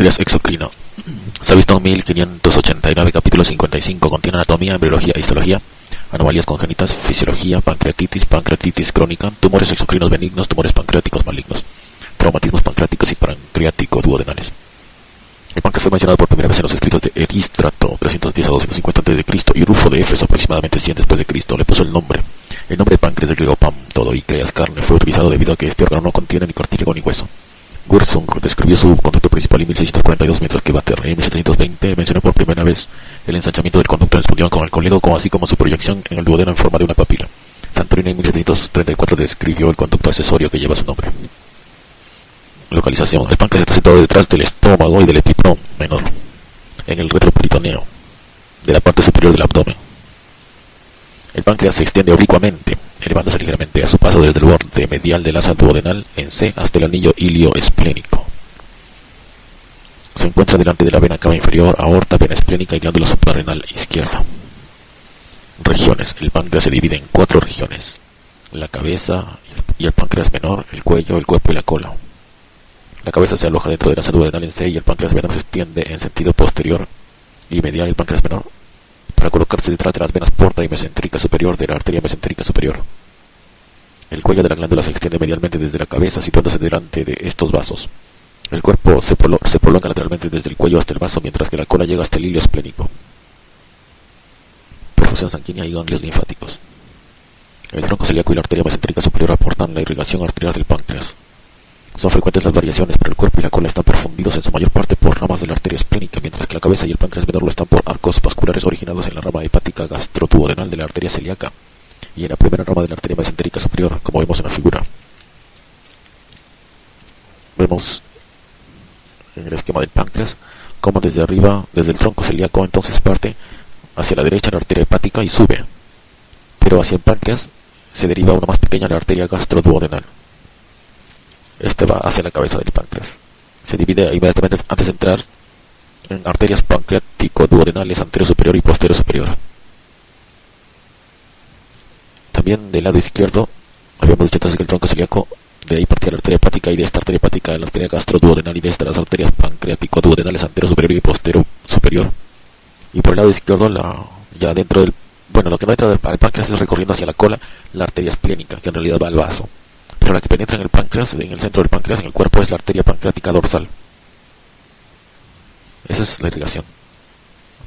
Páncreas exocrino. Se ha visto en 1589, capítulo 55, contiene anatomía, embriología, histología, anomalías congénitas, fisiología, pancreatitis crónica, tumores exocrinos benignos, tumores pancreáticos malignos, traumatismos pancreáticos y pancreático-duodenales. El páncreas fue mencionado por primera vez en los escritos de Erístrato, 310 a 250 a.C., y Rufo de Éfeso, aproximadamente 100 después de Cristo, le puso el nombre. El nombre páncreas del griego pam, todo, y creas carne, fue utilizado debido a que este órgano no contiene ni cartílago ni hueso. Wirsung describió su conducto principal en 1642, mientras que Vater en 1720 mencionó por primera vez el ensanchamiento del conducto en explosión con el coledo, así como su proyección en el duodeno en forma de una papila. Santorini en 1734 describió el conducto accesorio que lleva su nombre. Localización. El páncreas está situado detrás del estómago y del epíplon menor, en el retroperitoneo de la parte superior del abdomen. El páncreas se extiende oblicuamente, elevándose ligeramente a su paso desde el borde medial del asa duodenal en C hasta el anillo ilioesplénico. Se encuentra delante de la vena cava inferior, aorta, vena esplénica y glándula suprarrenal izquierda. Regiones. El páncreas se divide en 4 regiones: la cabeza y el páncreas menor, el cuello, el cuerpo y la cola. La cabeza se aloja dentro del asa duodenal en C y el páncreas menor se extiende en sentido posterior y medial el páncreas menor para colocarse detrás de las venas porta y mesentérica superior de la arteria mesentérica superior. El cuello de la glándula se extiende medialmente desde la cabeza, situándose delante de estos vasos. El cuerpo se prolonga lateralmente desde el cuello hasta el vaso, mientras que la cola llega hasta el hilo esplénico. Perfusión sanguínea y ganglios linfáticos. El tronco celíaco y la arteria mesentérica superior aportan la irrigación arterial del páncreas. Son frecuentes las variaciones, pero el cuerpo y la cola están perfundidos en su mayor parte por ramas de la arteria esplénica, mientras que la cabeza y el páncreas menor lo están por arcos vasculares originados en la rama hepática gastroduodenal de la arteria celíaca y en la primera rama de la arteria mesentérica superior, como vemos en la figura. Vemos en el esquema del páncreas como desde arriba, desde el tronco celíaco, entonces parte hacia la derecha la arteria hepática y sube, pero hacia el páncreas se deriva una más pequeña, la arteria gastroduodenal. Este va hacia la cabeza del páncreas. Se divide inmediatamente antes de entrar en arterias pancreático-duodenales anterior superior y posterior superior. También del lado izquierdo, habíamos dicho entonces que el tronco celíaco, de ahí partía la arteria hepática, y de esta arteria hepática la arteria gastroduodenal, y de esta las arterias pancreático-duodenales anterior superior y posterior superior. Y por el lado izquierdo, ya dentro del, lo que no entra al páncreas es recorriendo hacia la cola, la arteria esplénica, que en realidad va al vaso. Pero la que penetra en el páncreas, en el centro del páncreas, en el cuerpo, es la arteria pancreática dorsal. Esa es la irrigación.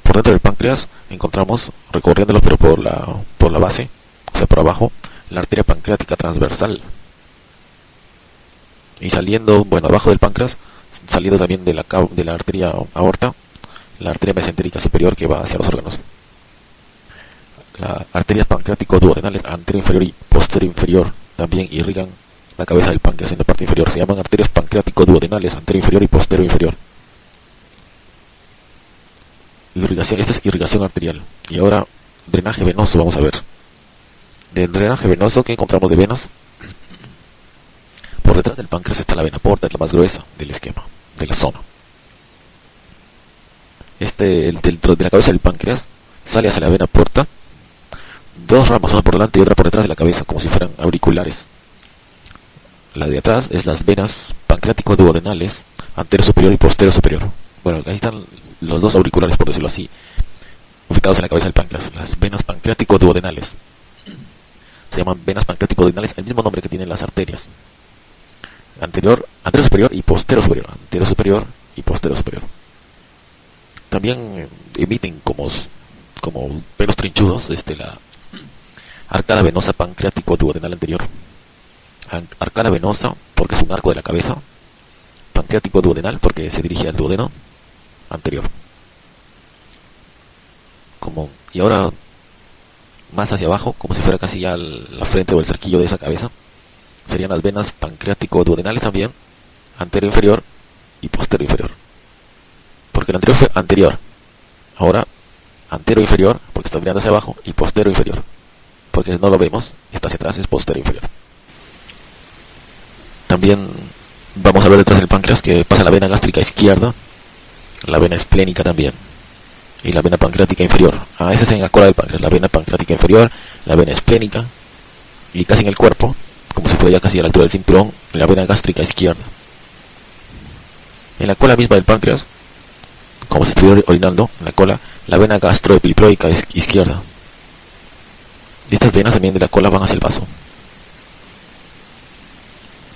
Por dentro del páncreas encontramos, recorriéndolo pero por la base, o sea por abajo, la arteria pancreática transversal. Y saliendo, abajo del páncreas, saliendo también de la arteria aorta, la arteria mesentérica superior que va hacia los órganos. Las arterias pancreático-duodenales anterior inferior y posterior inferior también irrigan la cabeza del páncreas en la parte inferior. Se llaman arterias pancreático-duodenales anterior inferior y posterior inferior. Irrigación, esta es irrigación arterial. Y ahora, drenaje venoso, vamos a ver. De drenaje venoso, ¿qué encontramos de venas? Por detrás del páncreas está la vena porta, es la más gruesa del esquema, de la zona. De la cabeza del páncreas sale hacia la vena porta 2 ramas, una por delante y otra por detrás de la cabeza, como si fueran auriculares. La de atrás es las venas pancreático-duodenales anterior superior y posterior superior. Ahí están los 2 auriculares, por decirlo así, ubicados en la cabeza del páncreas. Las venas pancreático-duodenales se llaman venas pancreático-duodenales, el mismo nombre que tienen las arterias. Anterior superior y posterior superior. Anterior superior y posterior superior. También emiten como pelos trinchudos la arcada venosa pancreático-duodenal anterior. Arcada venosa porque es un arco de la cabeza, pancreático-duodenal porque se dirige al duodeno anterior. Y ahora más hacia abajo, como si fuera casi ya la frente o el cerquillo de esa cabeza, serían las venas pancreático-duodenales también, anterior inferior y posterior inferior. Porque el anterior fue anterior, ahora anterior inferior porque está mirando hacia abajo, y posterior inferior porque no lo vemos, está hacia atrás, es posterior inferior. También vamos a ver detrás del páncreas que pasa la vena gástrica izquierda, la vena esplénica también, y la vena pancreática inferior. Esa es en la cola del páncreas, la vena pancreática inferior, la vena esplénica, y casi en el cuerpo, como si fuera ya casi a la altura del cinturón, la vena gástrica izquierda. En la cola misma del páncreas, como si estuviera orinando, en la cola, la vena gastroepiliploica izquierda. Y estas venas también de la cola van hacia el vaso.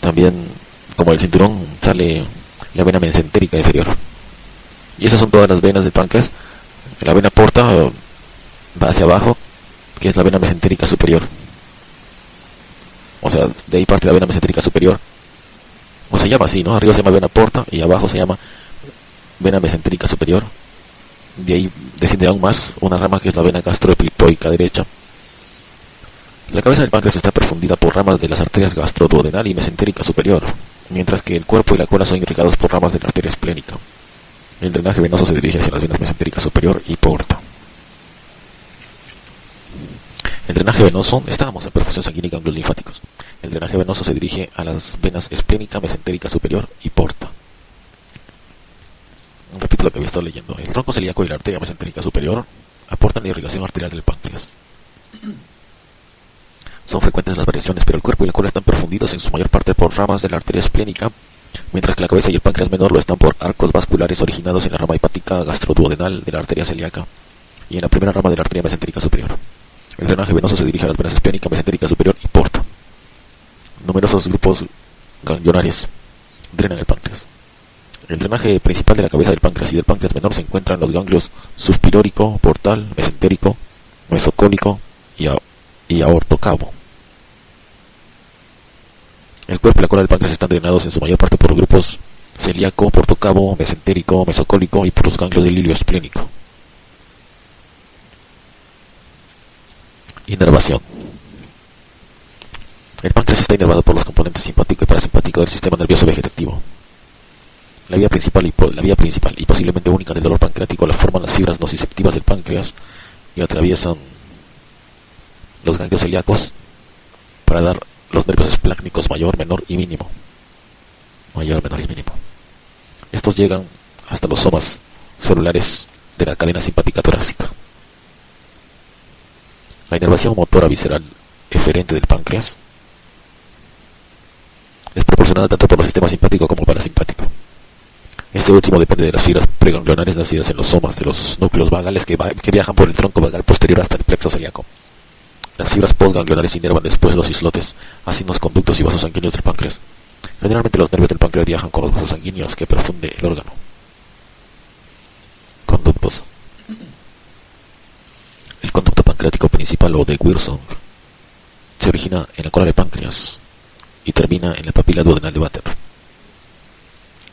También, como del cinturón, sale la vena mesentérica inferior. Y esas son todas las venas del páncreas. La vena porta va hacia abajo, que es la vena mesentérica superior. O sea, de ahí parte la vena mesentérica superior. O se llama así, ¿no? Arriba se llama vena porta y abajo se llama vena mesentérica superior. De ahí desciende aún más una rama que es la vena gastroepiliploica derecha. La cabeza del páncreas está perfundida por ramas de las arterias gastroduodenal y mesentérica superior, mientras que el cuerpo y la cola son irrigados por ramas de la arteria esplénica. El drenaje venoso se dirige hacia las venas mesentérica superior y porta. El drenaje venoso, estábamos en perfusión sanguínea y ganglios linfáticos. El drenaje venoso se dirige a las venas esplénica, mesentérica superior y porta. Repito lo que había estado leyendo. El tronco celíaco y la arteria mesentérica superior aportan la irrigación arterial del páncreas. Son frecuentes las variaciones, pero el cuerpo y la cola están perfundidos en su mayor parte por ramas de la arteria esplénica, mientras que la cabeza y el páncreas menor lo están por arcos vasculares originados en la rama hepática gastroduodenal de la arteria celíaca y en la primera rama de la arteria mesentérica superior. El drenaje venoso se dirige a las venas esplénica, mesentérica superior y porta. Numerosos grupos ganglionares drenan el páncreas. El drenaje principal de la cabeza del páncreas y del páncreas menor se encuentra en los ganglios subpilórico, portal, mesentérico, mesocólico y aortocavo. El cuerpo y la cola del páncreas están drenados en su mayor parte por grupos celíaco, portocavo, mesentérico, mesocólico y por los ganglios del hilio esplénico. Inervación. El páncreas está inervado por los componentes simpático y parasimpático del sistema nervioso vegetativo. La vía principal y posiblemente única del dolor pancreático la forman las fibras nociceptivas del páncreas y atraviesan los ganglios celíacos para dar los nervios esplácnicos mayor, menor y mínimo. Mayor, menor y mínimo. Estos llegan hasta los somas celulares de la cadena simpática torácica. La inervación motora visceral eferente del páncreas es proporcionada tanto por los sistemas simpático como parasimpático. Este último depende de las fibras preganglionares nacidas en los somas de los núcleos vagales que viajan por el tronco vagal posterior hasta el plexo celíaco. Las fibras postganglionares inervan después los islotes, así los conductos y vasos sanguíneos del páncreas. Generalmente los nervios del páncreas viajan con los vasos sanguíneos que perfunde el órgano. Conductos. El conducto pancreático principal o de Wirsong se origina en la cola del páncreas y termina en la papila duodenal de Vater.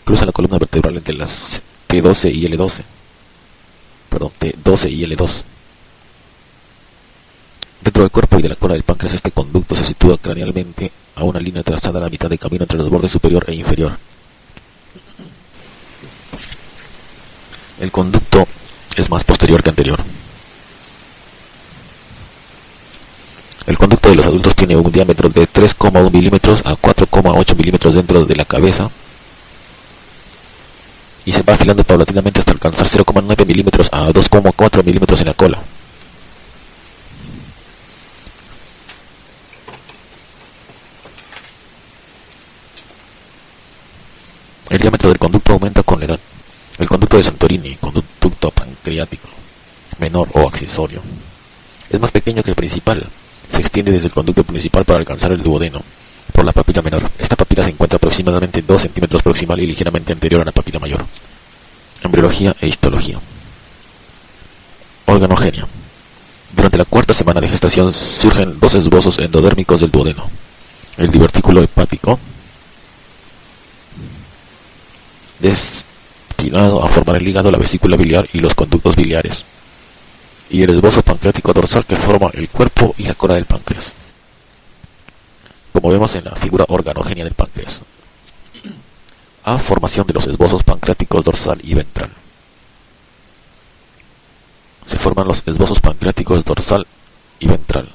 Cruza la columna vertebral entre las T12 y L12. T12 y L2. Dentro del cuerpo y de la cola del páncreas, este conducto se sitúa cranealmente a una línea trazada a la mitad de camino entre los bordes superior e inferior. El conducto es más posterior que anterior. El conducto de los adultos tiene un diámetro de 3,1 milímetros a 4,8 milímetros dentro de la cabeza y se va afilando paulatinamente hasta alcanzar 0,9 milímetros a 2,4 milímetros en la cola. El diámetro del conducto aumenta con la edad. El conducto de Santorini, conducto pancreático menor o accesorio, es más pequeño que el principal. Se extiende desde el conducto principal para alcanzar el duodeno por la papila menor. Esta papila se encuentra aproximadamente 2 centímetros proximal y ligeramente anterior a la papila mayor. Embriología e histología. Organogenia. Durante la cuarta semana de gestación surgen dos esbozos endodérmicos del duodeno. El divertículo hepático, destinado a formar el hígado, la vesícula biliar y los conductos biliares, y el esbozo pancreático dorsal que forma el cuerpo y la cola del páncreas, como vemos en la figura organogenia del páncreas. A. Formación de los esbozos pancreáticos dorsal y ventral. Se forman los esbozos pancreáticos dorsal y ventral.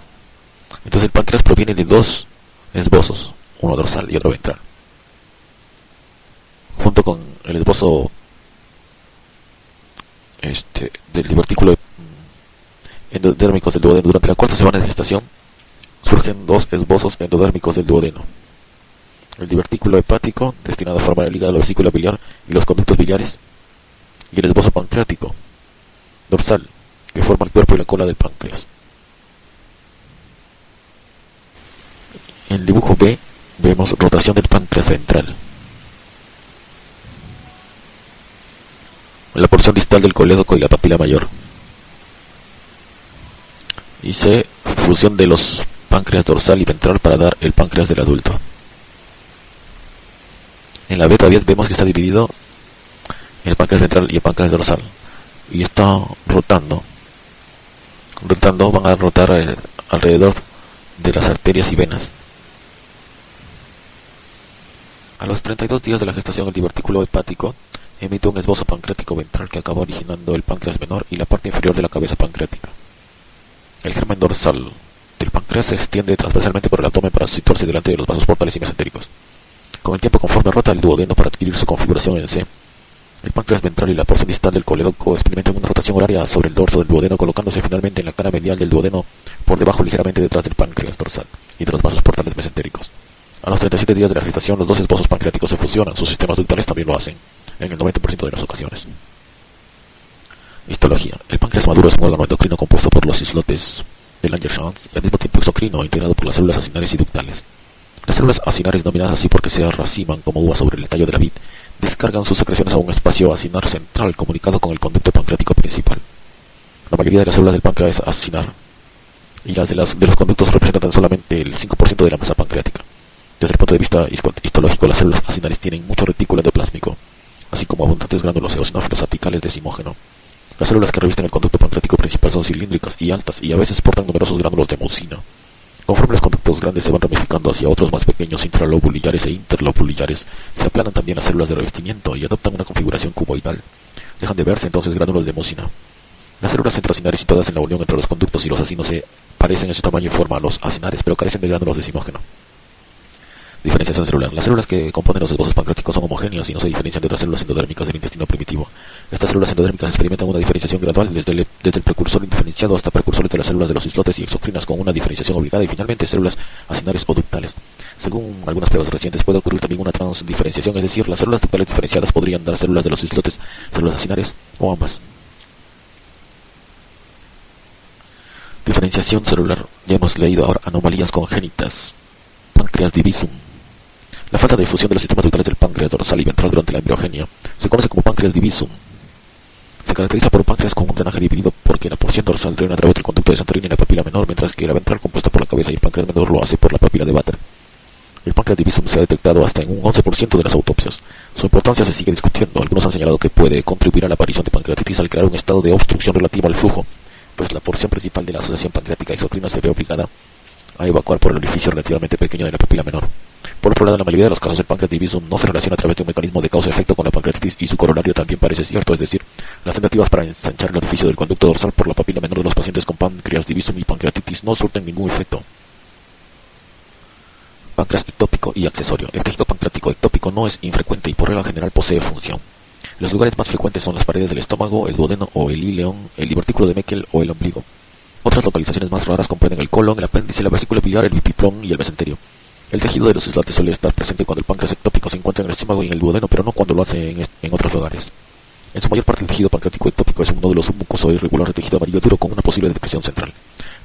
Entonces el páncreas proviene de dos esbozos, uno dorsal y otro ventral. Junto con el esbozo del divertículo endodérmicos del duodeno, durante la cuarta semana de gestación surgen dos esbozos endodérmicos del duodeno. El divertículo hepático, destinado a formar el hígado, la vesícula biliar, y los conductos biliares y el esbozo pancreático dorsal que forma el cuerpo y la cola del páncreas. En el dibujo B vemos rotación del páncreas ventral. En la porción distal del colédoco y la papila mayor. Y C, fusión de los páncreas dorsal y ventral para dar el páncreas del adulto. En la beta vemos que está dividido en el páncreas ventral y el páncreas dorsal. Y está rotando. Van a rotar alrededor de las arterias y venas. A los 32 días de la gestación, el divertículo hepático emite un esbozo pancreático ventral que acaba originando el páncreas menor y la parte inferior de la cabeza pancreática. El germen dorsal del páncreas se extiende transversalmente por el abdomen para situarse delante de los vasos portales y mesentéricos. Con el tiempo, conforme rota el duodeno para adquirir su configuración en C, el páncreas ventral y la porción distal del colédoco experimentan una rotación horaria sobre el dorso del duodeno, colocándose finalmente en la cara medial del duodeno, por debajo ligeramente detrás del páncreas dorsal y de los vasos portales mesentéricos. A los 37 días de la gestación, los dos esbozos pancreáticos se fusionan. Sus sistemas ductales también lo hacen, en el 90% de las ocasiones. Histología. El páncreas maduro es un órgano endocrino compuesto por los islotes de Langerhans y al mismo tiempo exocrino, integrado por las células acinares y ductales. Las células acinares, denominadas así porque se raciman como uvas sobre el tallo de la vid, descargan sus secreciones a un espacio acinar central comunicado con el conducto pancreático principal. La mayoría de las células del páncreas es acinar, y las de los conductos representan tan solamente el 5% de la masa pancreática. Desde el punto de vista histológico, las células acinares tienen mucho retículo endoplásmico, así como abundantes gránulos eosinófilos apicales de zimógeno. Las células que revisten el conducto pancreático principal son cilíndricas y altas, y a veces portan numerosos gránulos de mucina. Conforme los conductos grandes se van ramificando hacia otros más pequeños intralobulillares e interlobulillares, se aplanan también las células de revestimiento y adoptan una configuración cuboidal. Dejan de verse entonces gránulos de mucina. Las células centroacinares, situadas en la unión entre los conductos y los acinos, se parecen en su tamaño y forma a los acinares, pero carecen de gránulos de zimógeno. Diferenciación celular. Las células que componen los esbozos pancreáticos son homogéneas y no se diferencian de otras células endodérmicas del intestino primitivo. Estas células endodérmicas experimentan una diferenciación gradual desde el precursor indiferenciado hasta precursores de las células de los islotes y exocrinas, con una diferenciación obligada, y finalmente células acinares o ductales. Según algunas pruebas recientes, puede ocurrir también una transdiferenciación, es decir, las células ductales diferenciadas podrían dar células de los islotes, células acinares o ambas. Diferenciación celular. Ya hemos leído ahora anomalías congénitas. Páncreas divisum. La falta de difusión de los sistemas ductales del páncreas dorsal y ventral durante la embriogenia se conoce como páncreas divisum. Se caracteriza por un páncreas con un drenaje dividido porque la porción dorsal drena a través del conducto de Santorini y la papila menor, mientras que la ventral, compuesta por la cabeza, y el páncreas menor lo hace por la papila de Vater. El páncreas divisum se ha detectado hasta en un 11% de las autopsias. Su importancia se sigue discutiendo. Algunos han señalado que puede contribuir a la aparición de pancreatitis al crear un estado de obstrucción relativa al flujo, pues la porción principal de la asociación pancreática exocrina se ve obligada a evacuar por el orificio relativamente pequeño de la papila menor. Por otro lado, en la mayoría de los casos, el páncreas divisum no se relaciona a través de un mecanismo de causa-efecto con la pancreatitis, y su corolario también parece cierto, es decir, las tentativas para ensanchar el orificio del conducto dorsal por la papila menor de los pacientes con páncreas divisum y pancreatitis no surten ningún efecto. Páncreas ectópico y accesorio. El tejido pancreático ectópico no es infrecuente y por regla general posee función. Los lugares más frecuentes son las paredes del estómago, el duodeno o el íleon, el divertículo de Meckel o el ombligo. Otras localizaciones más raras comprenden el colon, el apéndice, la vesícula biliar, el bipiplón y el mesenterio. El tejido de los islotes suele estar presente cuando el páncreas ectópico se encuentra en el estómago y en el duodeno, pero no cuando lo hace en otros lugares. En su mayor parte, el tejido pancreático ectópico es un nódulo submucoso irregular de tejido amarillo duro con una posible depresión central.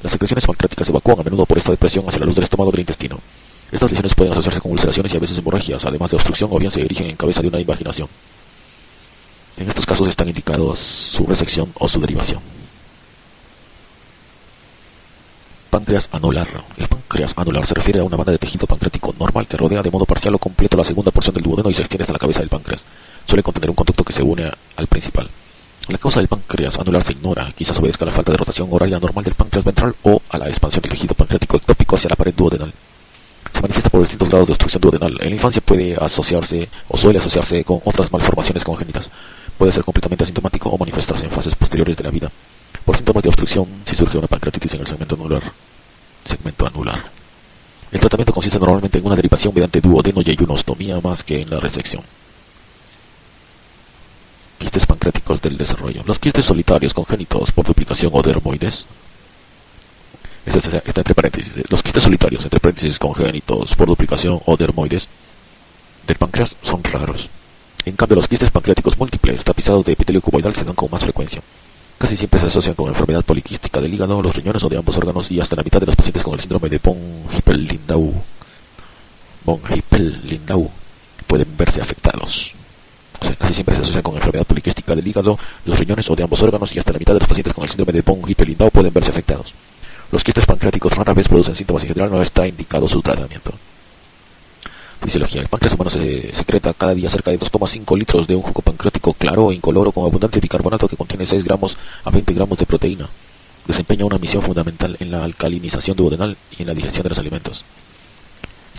Las secreciones pancreáticas evacúan a menudo por esta depresión hacia la luz del estómago del intestino. Estas lesiones pueden asociarse con ulceraciones y a veces hemorragias, además de obstrucción, o bien se erigen en cabeza de una invaginación. En estos casos están indicados su resección o su derivación. Páncreas anular. El páncreas anular se refiere a una banda de tejido pancreático normal que rodea de modo parcial o completo la segunda porción del duodeno y se extiende hasta la cabeza del páncreas. Suele contener un conducto que se une al principal. La causa del páncreas anular se ignora, quizás obedezca a la falta de rotación horaria normal del páncreas ventral o a la expansión del tejido pancreático ectópico hacia la pared duodenal. Se manifiesta por distintos grados de obstrucción duodenal. En la infancia puede asociarse o suele asociarse con otras malformaciones congénitas. Puede ser completamente asintomático o manifestarse en fases posteriores de la vida por síntomas de obstrucción si surge una pancreatitis en el segmento anular. El tratamiento consiste normalmente en una derivación mediante duodeno y ayunostomía más que en la resección. Quistes pancreáticos del desarrollo. Los quistes solitarios congénitos por duplicación o dermoides. Esto está entre paréntesis. Los quistes solitarios, entre paréntesis, congénitos por duplicación o dermoides del páncreas son raros. En cambio, los quistes pancreáticos múltiples, tapizados de epitelio cuboidal, se dan con más frecuencia. Casi siempre se asocian con enfermedad poliquística del hígado, los riñones o de ambos órganos, y hasta la mitad de los pacientes con el síndrome de von Hippel-Lindau pueden verse afectados. O sea, casi siempre se asocia con enfermedad poliquística del hígado, los riñones o de ambos órganos, y hasta la mitad de los pacientes con el síndrome de von Hippel-Lindau pueden verse afectados. Los quistes pancreáticos rara vez producen síntomas y en general no está indicado su tratamiento. Fisiología. El páncreas humano se secreta cada día cerca de 2,5 litros de un jugo pancreático claro o incoloro con abundante bicarbonato que contiene 6 gramos a 20 gramos de proteína. Desempeña una misión fundamental en la alcalinización duodenal y en la digestión de los alimentos.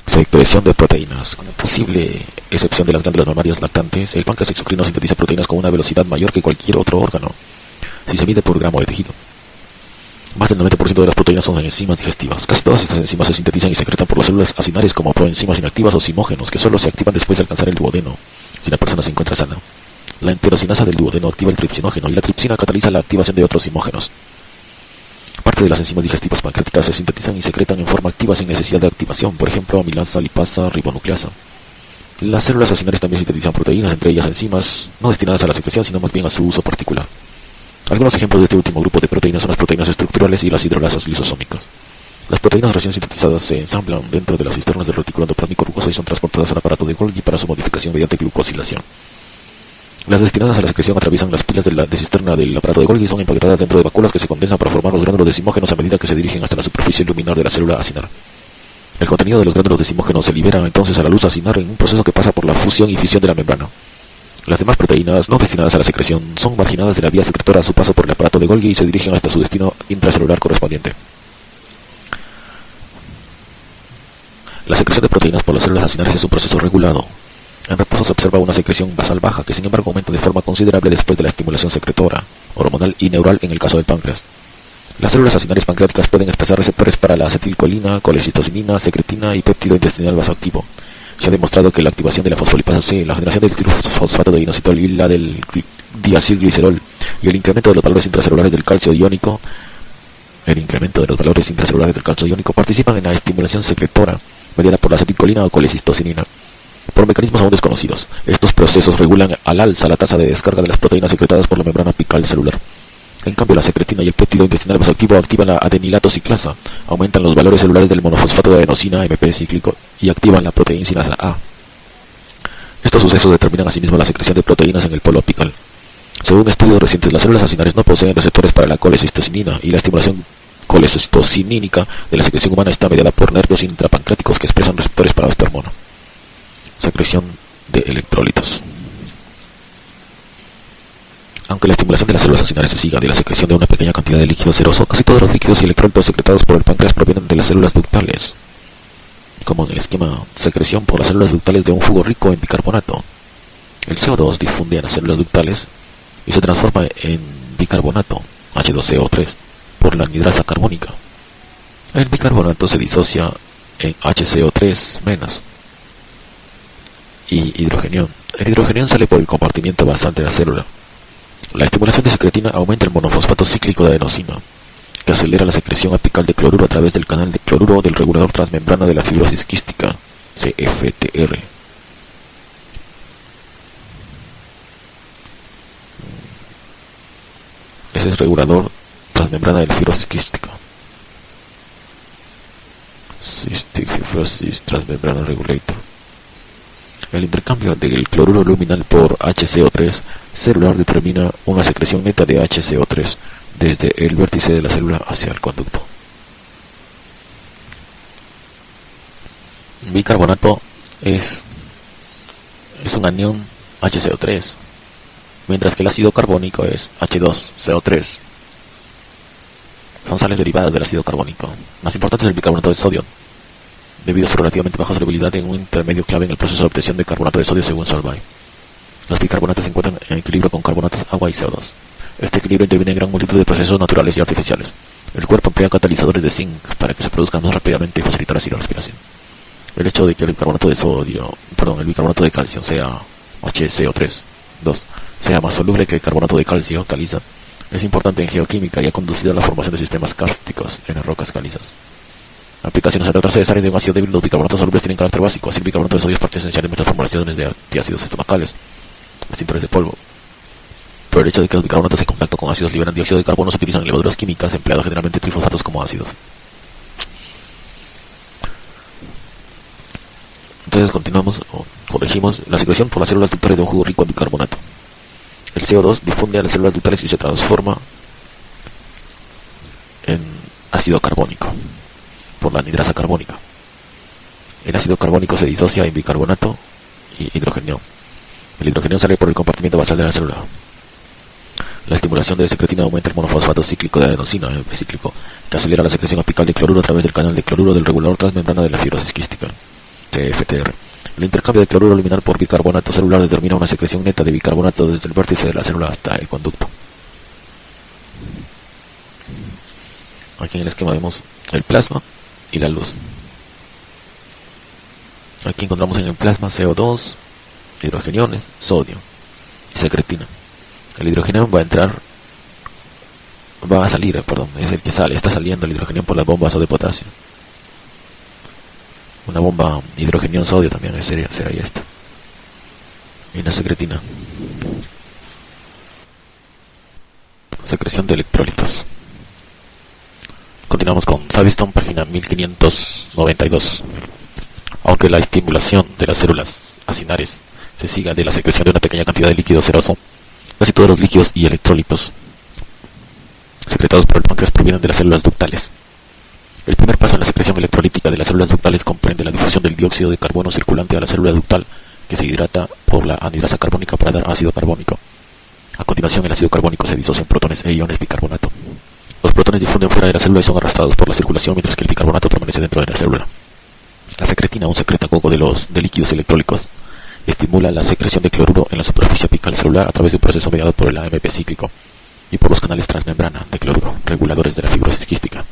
Secreción de proteínas. Con la posible excepción de las glándulas mamarias lactantes, el páncreas exocrino sintetiza proteínas con una velocidad mayor que cualquier otro órgano, si se mide por gramo de tejido. Más del 90% de las proteínas son enzimas digestivas. Casi todas estas enzimas se sintetizan y secretan por las células acinares como proenzimas inactivas o zimógenos, que solo se activan después de alcanzar el duodeno, si la persona se encuentra sana. La enterocinasa del duodeno activa el tripsinógeno y la tripsina cataliza la activación de otros zimógenos. Parte de las enzimas digestivas pancreáticas se sintetizan y secretan en forma activa sin necesidad de activación, por ejemplo, amilasa, lipasa, ribonucleasa. Las células acinares también sintetizan proteínas, entre ellas enzimas, no destinadas a la secreción, sino más bien a su uso particular. Algunos ejemplos de este último grupo de proteínas son las proteínas estructurales y las hidrolasas lisosómicas. Las proteínas recién sintetizadas se ensamblan dentro de las cisternas del reticulo endoplasmático rugoso y son transportadas al aparato de Golgi para su modificación mediante glucosilación. Las destinadas a la secreción atraviesan las pilas de cisterna del aparato de Golgi y son empaquetadas dentro de vacuolas que se condensan para formar los gránulos de zimógenos a medida que se dirigen hasta la superficie luminar de la célula acinar. El contenido de los gránulos de zimógenos se libera entonces a la luz acinar en un proceso que pasa por la fusión y fisión de la membrana. Las demás proteínas no destinadas a la secreción son marginadas de la vía secretora a su paso por el aparato de Golgi y se dirigen hasta su destino intracelular correspondiente. La secreción de proteínas por las células acinares es un proceso regulado. En reposo se observa una secreción basal baja que sin embargo aumenta de forma considerable después de la estimulación secretora, hormonal y neural en el caso del páncreas. Las células acinares pancreáticas pueden expresar receptores para la acetilcolina, colecistocinina, secretina y péptido intestinal vasoactivo. Se ha demostrado que la activación de la fosfolipasa C, la generación del tirofosfato de inositol y la del diacilglicerol y el incremento de los valores intracelulares del calcio iónico participan en la estimulación secretora mediada por la acetilcolina o colecistocinina. Por mecanismos aún desconocidos, estos procesos regulan al alza la tasa de descarga de las proteínas secretadas por la membrana apical celular. En cambio, la secretina y el péptido intestinal vasoactivo activan la adenilato ciclasa, aumentan los valores celulares del monofosfato de adenosina MP cíclico y activan la proteincinasa A. Estos sucesos determinan asimismo la secreción de proteínas en el polo apical. Según estudios recientes, las células acinares no poseen receptores para la colecistocinina y la estimulación colecistocinínica de la secreción humana está mediada por nervios intrapancreáticos que expresan receptores para esta hormona. Secreción de electrolitos. Aunque la estimulación de las células acinares se siga de la secreción de una pequeña cantidad de líquido seroso, casi todos los líquidos y electrolitos secretados por el páncreas provienen de las células ductales, como en el esquema secreción por las células ductales de un jugo rico en bicarbonato. El CO2 difunde en las células ductales y se transforma en bicarbonato, H2CO3, por la anhidrasa carbónica. El bicarbonato se disocia en HCO3- y hidrogenión. El hidrogenión sale por el compartimiento basal de la célula. La estimulación de secretina aumenta el monofosfato cíclico de adenosina, que acelera la secreción apical de cloruro a través del canal de cloruro del regulador transmembrana de la fibrosis quística, CFTR. Ese es regulador transmembrana de la fibrosis quística. Cystic Fibrosis Transmembrana Regulator. El intercambio del cloruro luminal por HCO3 celular determina una secreción neta de HCO3 desde el vértice de la célula hacia el conducto. Bicarbonato es un anión HCO3, mientras que el ácido carbónico es H2CO3. Son sales derivadas del ácido carbónico. Más importante es el bicarbonato de sodio, debido a su relativamente baja solubilidad en un intermedio clave en el proceso de obtención de carbonato de sodio según Solvay. Los bicarbonatos se encuentran en equilibrio con carbonatos, agua y CO2. Este equilibrio interviene en gran multitud de procesos naturales y artificiales. El cuerpo emplea catalizadores de zinc para que se produzcan más rápidamente y facilitar así la respiración. El hecho de que el bicarbonato de calcio sea HCO3, sea más soluble que el carbonato de calcio, caliza, es importante en geoquímica y ha conducido a la formación de sistemas kársticos en las rocas calizas. Aplicaciones en otras áreas de un ácido débil. Los bicarbonatos solubles tienen carácter básico, así el bicarbonato de sodio es parte esencial en muchas formulaciones de antiácidos estomacales, extintores de polvo. Por el hecho de que los bicarbonatos en contacto con ácidos liberan dióxido de carbono, se utilizan levaduras químicas empleando generalmente trifosfatos como ácidos. Entonces continuamos o corregimos la secreción por las células ductales de un jugo rico en bicarbonato. El CO2 difunde a las células ductales y se transforma en ácido carbónico por la anhidrasa carbónica. El ácido carbónico se disocia en bicarbonato y hidrógeno. El hidrógeno sale por el compartimiento basal de la célula. La estimulación de secretina aumenta el monofosfato cíclico de adenosina, cíclico, que acelera la secreción apical de cloruro a través del canal de cloruro del regulador transmembrana de la fibrosis quística, CFTR. El intercambio de cloruro luminal por bicarbonato celular determina una secreción neta de bicarbonato desde el vértice de la célula hasta el conducto. Aquí en el esquema vemos el plasma y la luz. Aquí encontramos en el plasma CO2, hidrogeniones, sodio y secretina. El hidrógeno es el que sale, está saliendo el hidrógeno por las bombas o de potasio. Una bomba hidrogenión-sodio también sería esta. Y la secretina. Secreción de electrolitos. Continuamos con Savistone, página 1592. Aunque la estimulación de las células acinares se siga de la secreción de una pequeña cantidad de líquido ceroso, casi todos los líquidos y electrolitos secretados por el páncreas provienen de las células ductales. El primer paso en la secreción electrolítica de las células ductales comprende la difusión del dióxido de carbono circulante a la célula ductal, que se hidrata por la anhidrasa carbónica para dar ácido carbónico. A continuación, el ácido carbónico se disocia en protones e iones bicarbonato. Los protones difunden fuera de la célula y son arrastrados por la circulación, mientras que el bicarbonato permanece dentro de la célula. La secretina, un secretagogo de líquidos electrólicos, estimula la secreción de cloruro en la superficie apical celular a través de un proceso mediado por el AMP cíclico y por los canales transmembrana de cloruro, reguladores de la fibrosis quística.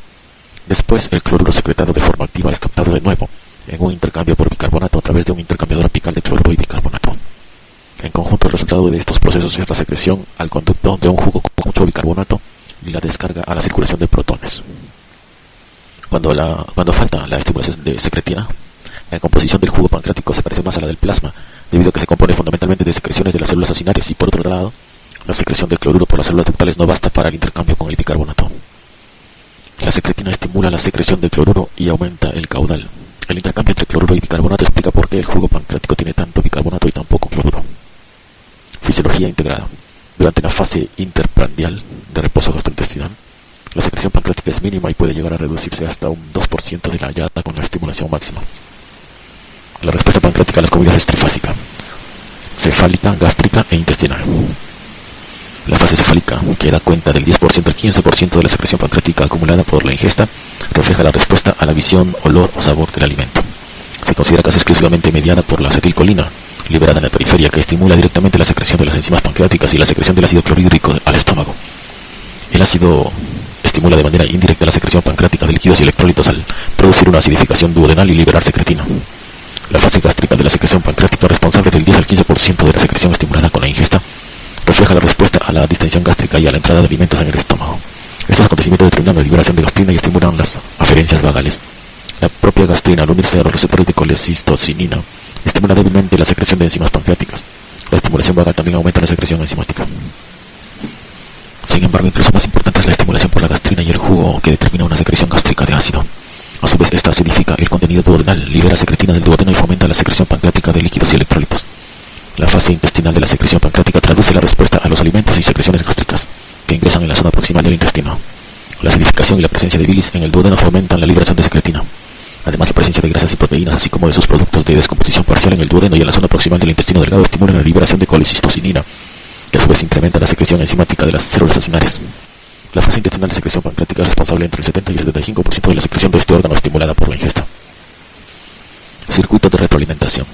Después, el cloruro secretado de forma activa es captado de nuevo en un intercambio por bicarbonato a través de un intercambiador apical de cloruro y bicarbonato. En conjunto, el resultado de estos procesos es la secreción al conducto de un jugo con mucho bicarbonato y la descarga a la circulación de protones. Cuando falta la estimulación de secretina, la composición del jugo pancreático se parece más a la del plasma, debido a que se compone fundamentalmente de secreciones de las células acinares y, por otro lado, la secreción de cloruro por las células ductales no basta para el intercambio con el bicarbonato. La secretina estimula la secreción de cloruro y aumenta el caudal. El intercambio entre cloruro y bicarbonato explica por qué el jugo pancreático tiene tanto bicarbonato y tan poco cloruro. Fisiología integrada. Durante la fase interprandial de reposo gastrointestinal, la secreción pancreática es mínima y puede llegar a reducirse hasta un 2% de la hallada con la estimulación máxima. La respuesta pancreática a las comidas es trifásica: cefálica, gástrica e intestinal. La fase cefálica, que da cuenta del 10% al 15% de la secreción pancreática acumulada por la ingesta, refleja la respuesta a la visión, olor o sabor del alimento. Se considera casi exclusivamente mediada por la acetilcolina, liberada en la periferia, que estimula directamente la secreción de las enzimas pancreáticas y la secreción del ácido clorhídrico al estómago. El ácido estimula de manera indirecta la secreción pancreática de líquidos y electrólitos al producir una acidificación duodenal y liberar secretina. La fase gástrica de la secreción pancreática, responsable del 10 al 15% de la secreción estimulada con la ingesta, refleja la respuesta a la distensión gástrica y a la entrada de alimentos en el estómago. Estos acontecimientos determinan la liberación de gastrina y estimulan las aferencias vagales. La propia gastrina, al unirse a los receptores de colecistocinina, estimula débilmente la secreción de enzimas pancreáticas. La estimulación vagal también aumenta la secreción enzimática. Sin embargo, incluso más importante es la estimulación por la gastrina y el jugo, que determina una secreción gástrica de ácido. A su vez, esta acidifica el contenido duodenal, libera secretina del duodeno y fomenta la secreción pancreática de líquidos y electrolitos. La fase intestinal de la secreción pancreática traduce la respuesta a los alimentos y secreciones gástricas que ingresan en la zona proximal del intestino. La acidificación y la presencia de bilis en el duodeno fomentan la liberación de secretina. Además, la presencia de grasas y proteínas, así como de sus productos de descomposición parcial en el duodeno y en la zona proximal del intestino delgado, estimulan la liberación de colecistocinina, que a su vez incrementa la secreción enzimática de las células acinares. La fase intestinal de secreción pancreática es responsable entre el 70 y el 75% de la secreción de este órgano estimulada por la ingesta. Circuito de retroalimentación.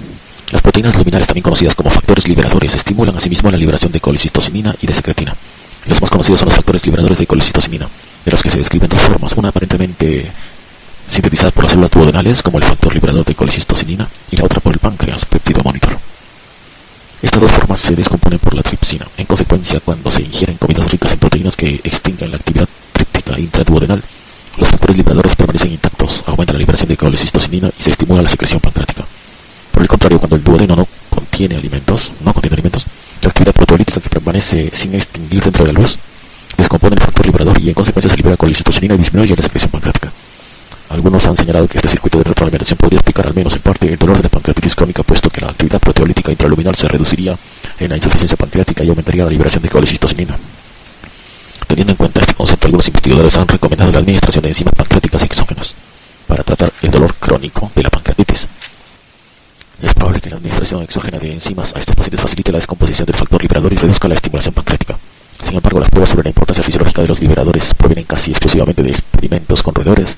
Las proteínas luminales, también conocidas como factores liberadores, estimulan asimismo la liberación de colecistocinina y de secretina. Los más conocidos son los factores liberadores de colecistocinina, de los que se describen dos formas: una aparentemente sintetizada por las células duodenales, como el factor liberador de colecistocinina, y la otra por el páncreas, péptido monitor. Estas dos formas se descomponen por la tripsina. En consecuencia, cuando se ingieren comidas ricas en proteínas que extingan la actividad tríptica intraduodenal, los factores liberadores permanecen intactos, aumenta la liberación de colecistocinina y se estimula la secreción pancreática. Por el contrario, cuando el duodeno no contiene alimentos, La actividad proteolítica que permanece sin extinguir dentro de la luz descompone el factor liberador y en consecuencia se libera colicistocinina y disminuye la secreción pancreática. Algunos han señalado que este circuito de retroalimentación podría explicar al menos en parte el dolor de la pancreatitis crónica, puesto que la actividad proteolítica intraluminal se reduciría en la insuficiencia pancreática y aumentaría la liberación de colicistocinina. Teniendo en cuenta este concepto, algunos investigadores han recomendado la administración de enzimas pancreáticas exógenas para tratar el dolor crónico de la pancreatitis. Es probable que la administración exógena de enzimas a estos pacientes facilite la descomposición del factor liberador y reduzca la estimulación pancreática. Sin embargo, las pruebas sobre la importancia fisiológica de los liberadores provienen casi exclusivamente de experimentos con roedores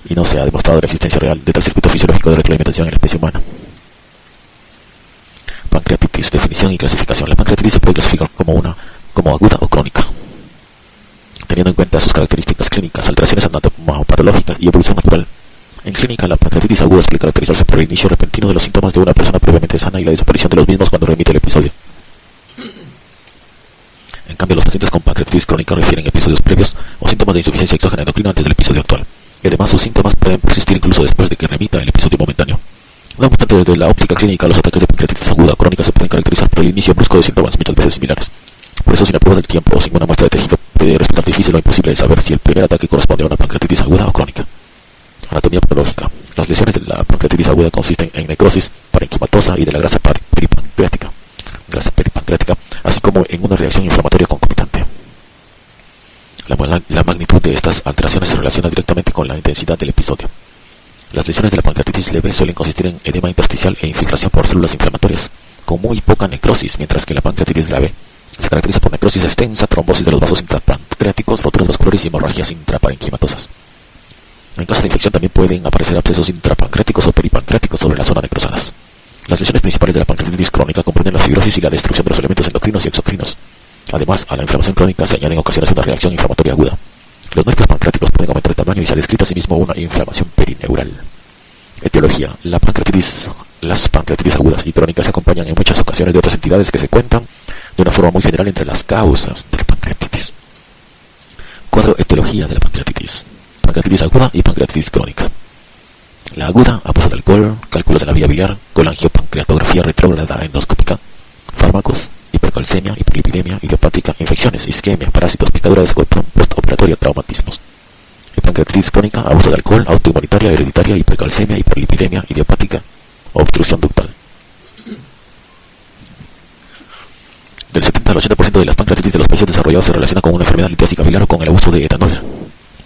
y no se ha demostrado la existencia real de tal circuito fisiológico de retroalimentación en la especie humana. Pancreatitis, definición y clasificación. La pancreatitis se puede clasificar como aguda o crónica, teniendo en cuenta sus características clínicas, alteraciones anatomopatológicas y evolución natural. En clínica, la pancreatitis aguda suele caracterizarse por el inicio repentino de los síntomas de una persona previamente sana y la desaparición de los mismos cuando remite el episodio. En cambio, los pacientes con pancreatitis crónica refieren episodios previos o síntomas de insuficiencia exógena endocrina antes del episodio actual. Y además sus síntomas pueden persistir incluso después de que remita el episodio momentáneo. No obstante, desde la óptica clínica, los ataques de pancreatitis aguda o crónica se pueden caracterizar por el inicio brusco de síntomas muchas veces similares. Por eso, sin la prueba del tiempo o sin una muestra de tejido, puede resultar difícil o imposible de saber si el primer ataque corresponde a una pancreatitis aguda o crónica. Anatomía patológica. Las lesiones de la pancreatitis aguda consisten en necrosis parenquimatosa y de la grasa peripancreática, así como en una reacción inflamatoria concomitante. La magnitud de estas alteraciones se relaciona directamente con la intensidad del episodio. Las lesiones de la pancreatitis leve suelen consistir en edema intersticial e infiltración por células inflamatorias, con muy poca necrosis, mientras que la pancreatitis grave se caracteriza por necrosis extensa, trombosis de los vasos intrapancreáticos, roturas vasculares y hemorragias intraparenquimatosas. En caso de infección también pueden aparecer abscesos intrapancreáticos o peripancreáticos sobre las zonas necrosadas. Las lesiones principales de la pancreatitis crónica comprenden la fibrosis y la destrucción de los elementos endocrinos y exocrinos. Además, a la inflamación crónica se añade en ocasiones una reacción inflamatoria aguda. Los nervios pancreáticos pueden aumentar de tamaño y se ha descrito asimismo una inflamación perineural. Etiología. Las pancreatitis agudas y crónicas se acompañan en muchas ocasiones de otras entidades que se cuentan de una forma muy general entre las causas de la pancreatitis. Cuadro etiología de la pancreatitis. Pancreatitis aguda y pancreatitis crónica. La aguda, abuso de alcohol, cálculos de la vía biliar, colangiopancreatografía retrógrada endoscópica, fármacos, hipercalcemia, hiperlipidemia, idiopática, infecciones, isquemia, parásitos, picadura de escorpión, postoperatoria, traumatismos. Pancreatitis crónica, abuso de alcohol, autoinmunitaria, hereditaria, hipercalcemia, hiperlipidemia, idiopática, obstrucción ductal. Del 70 al 80% de las pancreatitis de los países desarrollados se relaciona con una enfermedad litésica biliar o con el abuso de etanol.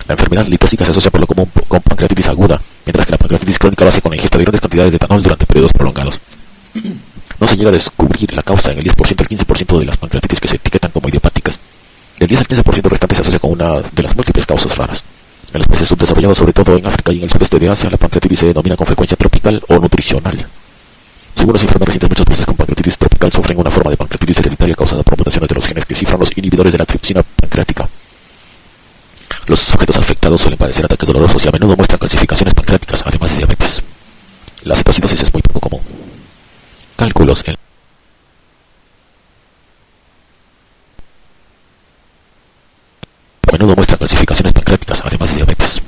La enfermedad litésica se asocia por lo común con pancreatitis aguda, mientras que la pancreatitis crónica lo hace con la ingesta de grandes cantidades de etanol durante periodos prolongados. No se llega a descubrir la causa en el 10% al 15% de las pancreatitis que se etiquetan como idiopáticas. El 10 al 15% restante se asocia con una de las múltiples causas raras. En los países subdesarrollados, sobre todo en África y en el sudeste de Asia, la pancreatitis se denomina con frecuencia tropical o nutricional. Según los informes recientes, muchos pacientes con pancreatitis tropical sufren una forma de pancreatitis hereditaria causada por mutaciones de los genes que cifran los inhibidores de la tripsina pancreática. Los sujetos afectados suelen padecer ataques dolorosos y a menudo muestran calcificaciones pancreáticas, además de diabetes. La cetocidosis es muy poco común. Cálculos en a menudo muestran calcificaciones pancreáticas, además de diabetes.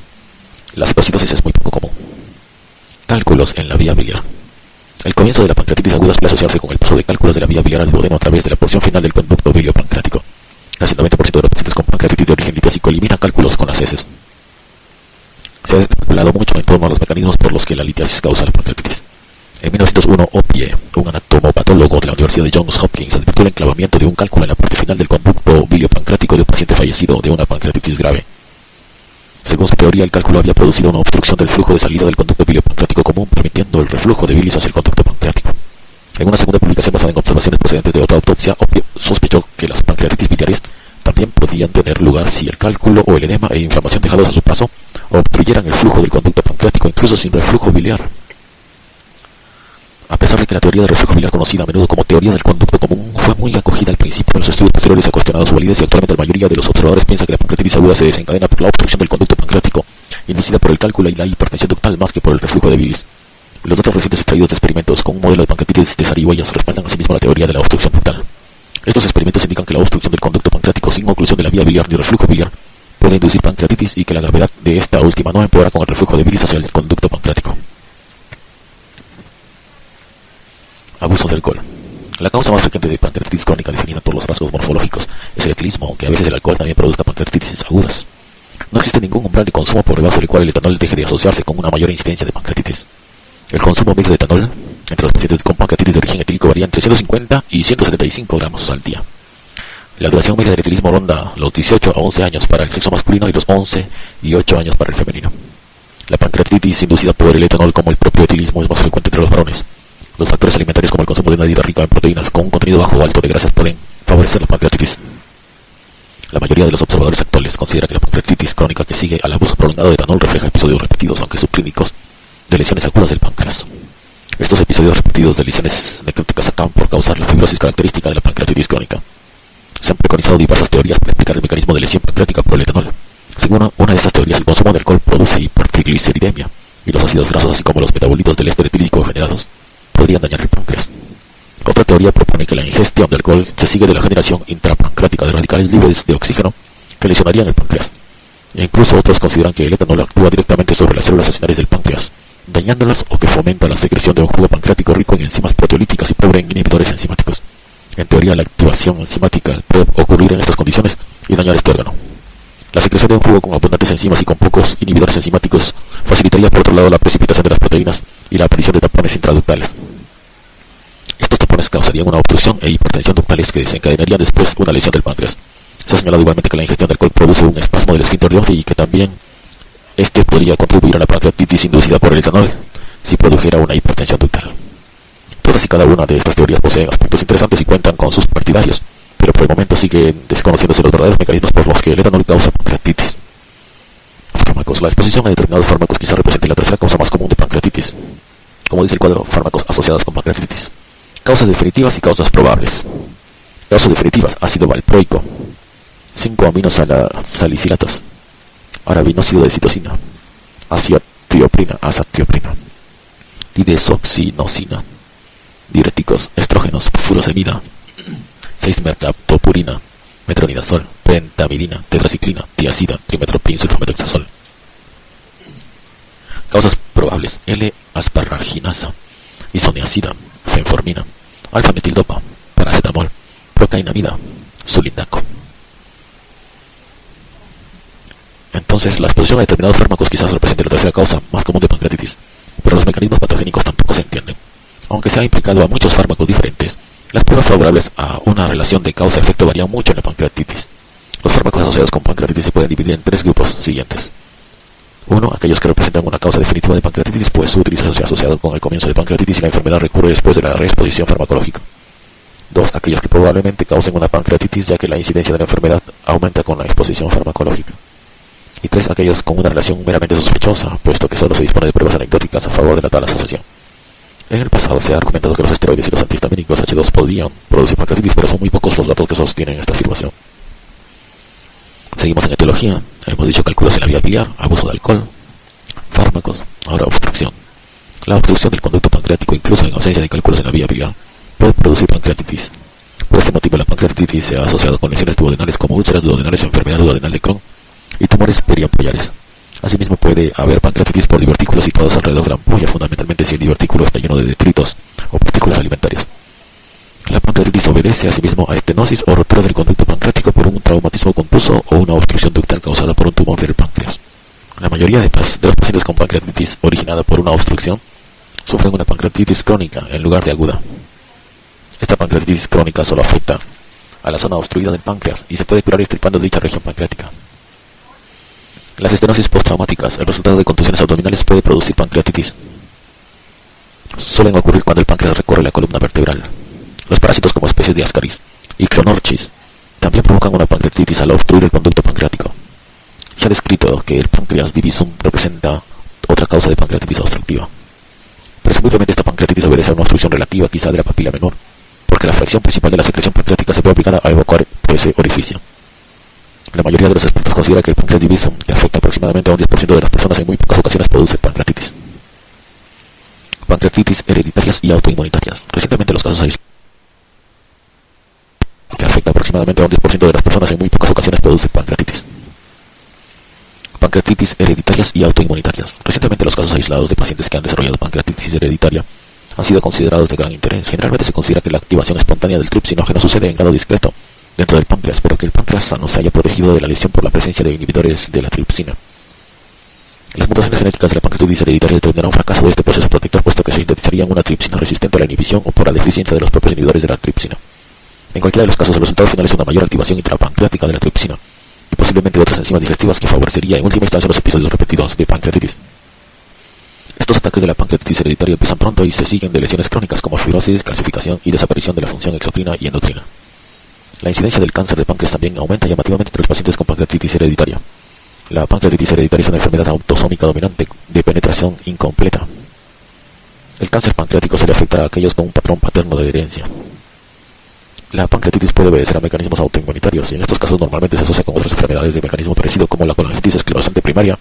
La cetocidosis es muy poco común. Cálculos en la vía biliar. El comienzo de la pancreatitis aguda suele asociarse con el paso de cálculos de la vía biliar al duodeno a través de la porción final del conducto biliopancreático. Casi el 90% de los pacientes con pancreatitis de origen litésico eliminan cálculos con las heces. Se ha especulado mucho en torno a los mecanismos por los que la litiasis causa la pancreatitis. En 1901, Opie, un anatomopatólogo de la Universidad de Johns Hopkins, advirtió el enclavamiento de un cálculo en la parte final del conducto biliopancreático de un paciente fallecido de una pancreatitis grave. Según su teoría, el cálculo había producido una obstrucción del flujo de salida del conducto biliopancreático común, permitiendo el reflujo de bilis hacia el conducto pancreático. En una segunda publicación basada en observaciones procedentes de otra autopsia, Opie sospechó que las pancreatitis biliares también podían tener lugar si el cálculo o el edema e inflamación dejados a su paso obstruyeran el flujo del conducto pancreático, incluso sin reflujo biliar. A pesar de que la teoría del reflujo biliar, conocida a menudo como teoría del conducto común, fue muy acogida al principio, en los estudios posteriores se ha cuestionado su validez y actualmente la mayoría de los observadores piensa que la pancreatitis aguda se desencadena por la obstrucción del conducto pancreático, inducida por el cálculo y la hipertensión ductal más que por el reflujo de bilis. Los datos recientes extraídos de experimentos con un modelo de pancreatitis de zarigüeyas respaldan asimismo la teoría de la obstrucción ductal. Estos experimentos indican que la obstrucción del conducto pancreático sin oclusión de la vía biliar ni reflujo biliar puede inducir pancreatitis y que la gravedad de esta última no empeora con el reflujo de bilis hacia el conducto pancreático. Abuso de alcohol. La causa más frecuente de pancreatitis crónica definida por los rasgos morfológicos es el etilismo, aunque a veces el alcohol también produzca pancreatitis agudas. No existe ningún umbral de consumo por debajo del cual el etanol deje de asociarse con una mayor incidencia de pancreatitis. El consumo medio de etanol entre los pacientes con pancreatitis de origen etílico varía entre 150 y 175 gramos al día. La duración media del etilismo ronda los 18 a 11 años para el sexo masculino y los 11 y 8 años para el femenino. La pancreatitis inducida por el etanol, como el propio etilismo, es más frecuente entre los varones. Los factores alimentarios, como el consumo de una dieta rica en proteínas con un contenido bajo o alto de grasas, pueden favorecer la pancreatitis. La mayoría de los observadores actuales considera que la pancreatitis crónica que sigue al abuso prolongado de etanol refleja episodios repetidos, aunque subclínicos, de lesiones agudas del páncreas. Estos episodios repetidos de lesiones necróticas acaban por causar la fibrosis característica de la pancreatitis crónica. Se han preconizado diversas teorías para explicar el mecanismo de lesión pancreática por el etanol. Según una de estas teorías, el consumo de alcohol produce hipertrigliceridemia y los ácidos grasos, así como los metabolitos del éster etílico generados, podrían dañar el páncreas. Otra teoría propone que la ingestión de alcohol se sigue de la generación intrapancreática de radicales libres de oxígeno que lesionarían el páncreas. E incluso otros consideran que el etanol actúa directamente sobre las células accionarias del páncreas, dañándolas, o que fomenta la secreción de un jugo pancreático rico en enzimas proteolíticas y pobre en inhibidores enzimáticos. En teoría, la activación enzimática puede ocurrir en estas condiciones y dañar este órgano. La secreción de un jugo con abundantes enzimas y con pocos inhibidores enzimáticos facilitaría, por otro lado, la precipitación de las proteínas y la aparición de tapones intraductales. Estos tapones causarían una obstrucción e hipertensión ductales que desencadenarían después una lesión del páncreas. Se ha señalado igualmente que la ingestión de alcohol produce un espasmo del esfínter de Oddi y que también este podría contribuir a la pancreatitis inducida por el etanol si produjera una hipertensión ductal. Todas y cada una de estas teorías poseen aspectos interesantes y cuentan con sus partidarios, pero por el momento siguen desconociéndose los verdaderos mecanismos por los que el etanol causa pancreatitis. Fármacos. La exposición a determinados fármacos quizá represente la tercera causa más común de pancreatitis. Como dice el cuadro, fármacos asociados con pancreatitis. Causas definitivas y causas probables. Causas definitivas: ácido valproico, 5-aminosalicilatos, arabinóxido de citosina, azatioprina, didesoxinosina, diuréticos, estrógenos, furosemida, 6-mercaptopurina, metronidazol, pentamidina, tetraciclina, tiazida, trimetropinsulfametoxazol. Causas probables: L-asparraginasa, isoniazida, fenformina, alfa-metildopa, paracetamol, procainamida, sulindaco. Entonces, la exposición a determinados fármacos quizás represente la tercera causa más común de pancreatitis, pero los mecanismos patogénicos tampoco se entienden. Aunque se ha implicado a muchos fármacos diferentes, las pruebas favorables a una relación de causa-efecto varían mucho en la pancreatitis. Los fármacos asociados con pancreatitis se pueden dividir en tres grupos siguientes. 1. Aquellos que representan una causa definitiva de pancreatitis, pues su utilización se ha asociado con el comienzo de pancreatitis y la enfermedad recurre después de la reexposición farmacológica. 2. Aquellos que probablemente causen una pancreatitis, ya que la incidencia de la enfermedad aumenta con la exposición farmacológica. Y 3. Aquellos con una relación meramente sospechosa, puesto que solo se dispone de pruebas anecdóticas a favor de la tal asociación. En el pasado se ha argumentado que los esteroides y los antihistamínicos H2 podían producir pancreatitis, pero son muy pocos los datos que sostienen esta afirmación. Seguimos en etiología. Hemos dicho cálculos en la vía biliar, abuso de alcohol, fármacos, ahora obstrucción. La obstrucción del conducto pancreático, incluso en ausencia de cálculos en la vía biliar, puede producir pancreatitis. Por este motivo, la pancreatitis se ha asociado con lesiones duodenales como úlceras duodenales, enfermedad duodenal de Crohn y tumores periampollares. Asimismo, puede haber pancreatitis por divertículos situados alrededor de la ampolla, fundamentalmente si el divertículo está lleno de detritos o partículas alimentarias. La pancreatitis obedece asimismo a estenosis o rotura del conducto pancreático por un traumatismo contuso o una obstrucción ductal causada por un tumor del páncreas. La mayoría de los pacientes con pancreatitis originada por una obstrucción sufren una pancreatitis crónica en lugar de aguda. Esta pancreatitis crónica solo afecta a la zona obstruida del páncreas y se puede curar extirpando dicha región pancreática. Las estenosis postraumáticas, el resultado de contusiones abdominales, puede producir pancreatitis. Suelen ocurrir cuando el páncreas recorre la columna vertebral. Los parásitos como especies de Ascaris y Clonorchis también provocan una pancreatitis al obstruir el conducto pancreático. Se ha descrito que el páncreas divisum representa otra causa de pancreatitis obstructiva. Presumiblemente esta pancreatitis obedece a una obstrucción relativa, quizá de la papila menor, porque la fracción principal de la secreción pancreática se ve obligada a evacuar por ese orificio. La mayoría de los expertos considera que el páncreas divisum, que afecta aproximadamente a un 10% de las personas, en muy pocas ocasiones produce pancreatitis. Pancreatitis hereditarias y autoinmunitarias. Recientemente los casos aislados que afecta aproximadamente a un 10% de las personas, en muy pocas ocasiones produce pancreatitis. Pancreatitis hereditarias y autoinmunitarias. Recientemente los casos aislados de pacientes que han desarrollado pancreatitis hereditaria han sido considerados de gran interés. Generalmente se considera que la activación espontánea del tripsinógeno sucede en grado discreto dentro del páncreas, pero que el páncreas sano se haya protegido de la lesión por la presencia de inhibidores de la tripsina. Las mutaciones genéticas de la pancreatitis hereditaria determinarán un fracaso de este proceso protector, puesto que se sintetizarían una tripsina resistente a la inhibición o por la deficiencia de los propios inhibidores de la tripsina. En cualquiera de los casos, el resultado final es una mayor activación intrapancreática de la tripsina y posiblemente de otras enzimas digestivas que favorecería en última instancia los episodios repetidos de pancreatitis. Estos ataques de la pancreatitis hereditaria empiezan pronto y se siguen de lesiones crónicas como fibrosis, calcificación y desaparición de la función exocrina y endocrina. La incidencia del cáncer de páncreas también aumenta llamativamente entre los pacientes con pancreatitis hereditaria. La pancreatitis hereditaria es una enfermedad autosómica dominante de penetración incompleta. El cáncer pancreático suele afectar a aquellos con un patrón paterno de herencia. La pancreatitis puede obedecer a mecanismos autoinmunitarios y en estos casos normalmente se asocia con otras enfermedades de mecanismo parecido como la colangitis esclerosante primaria,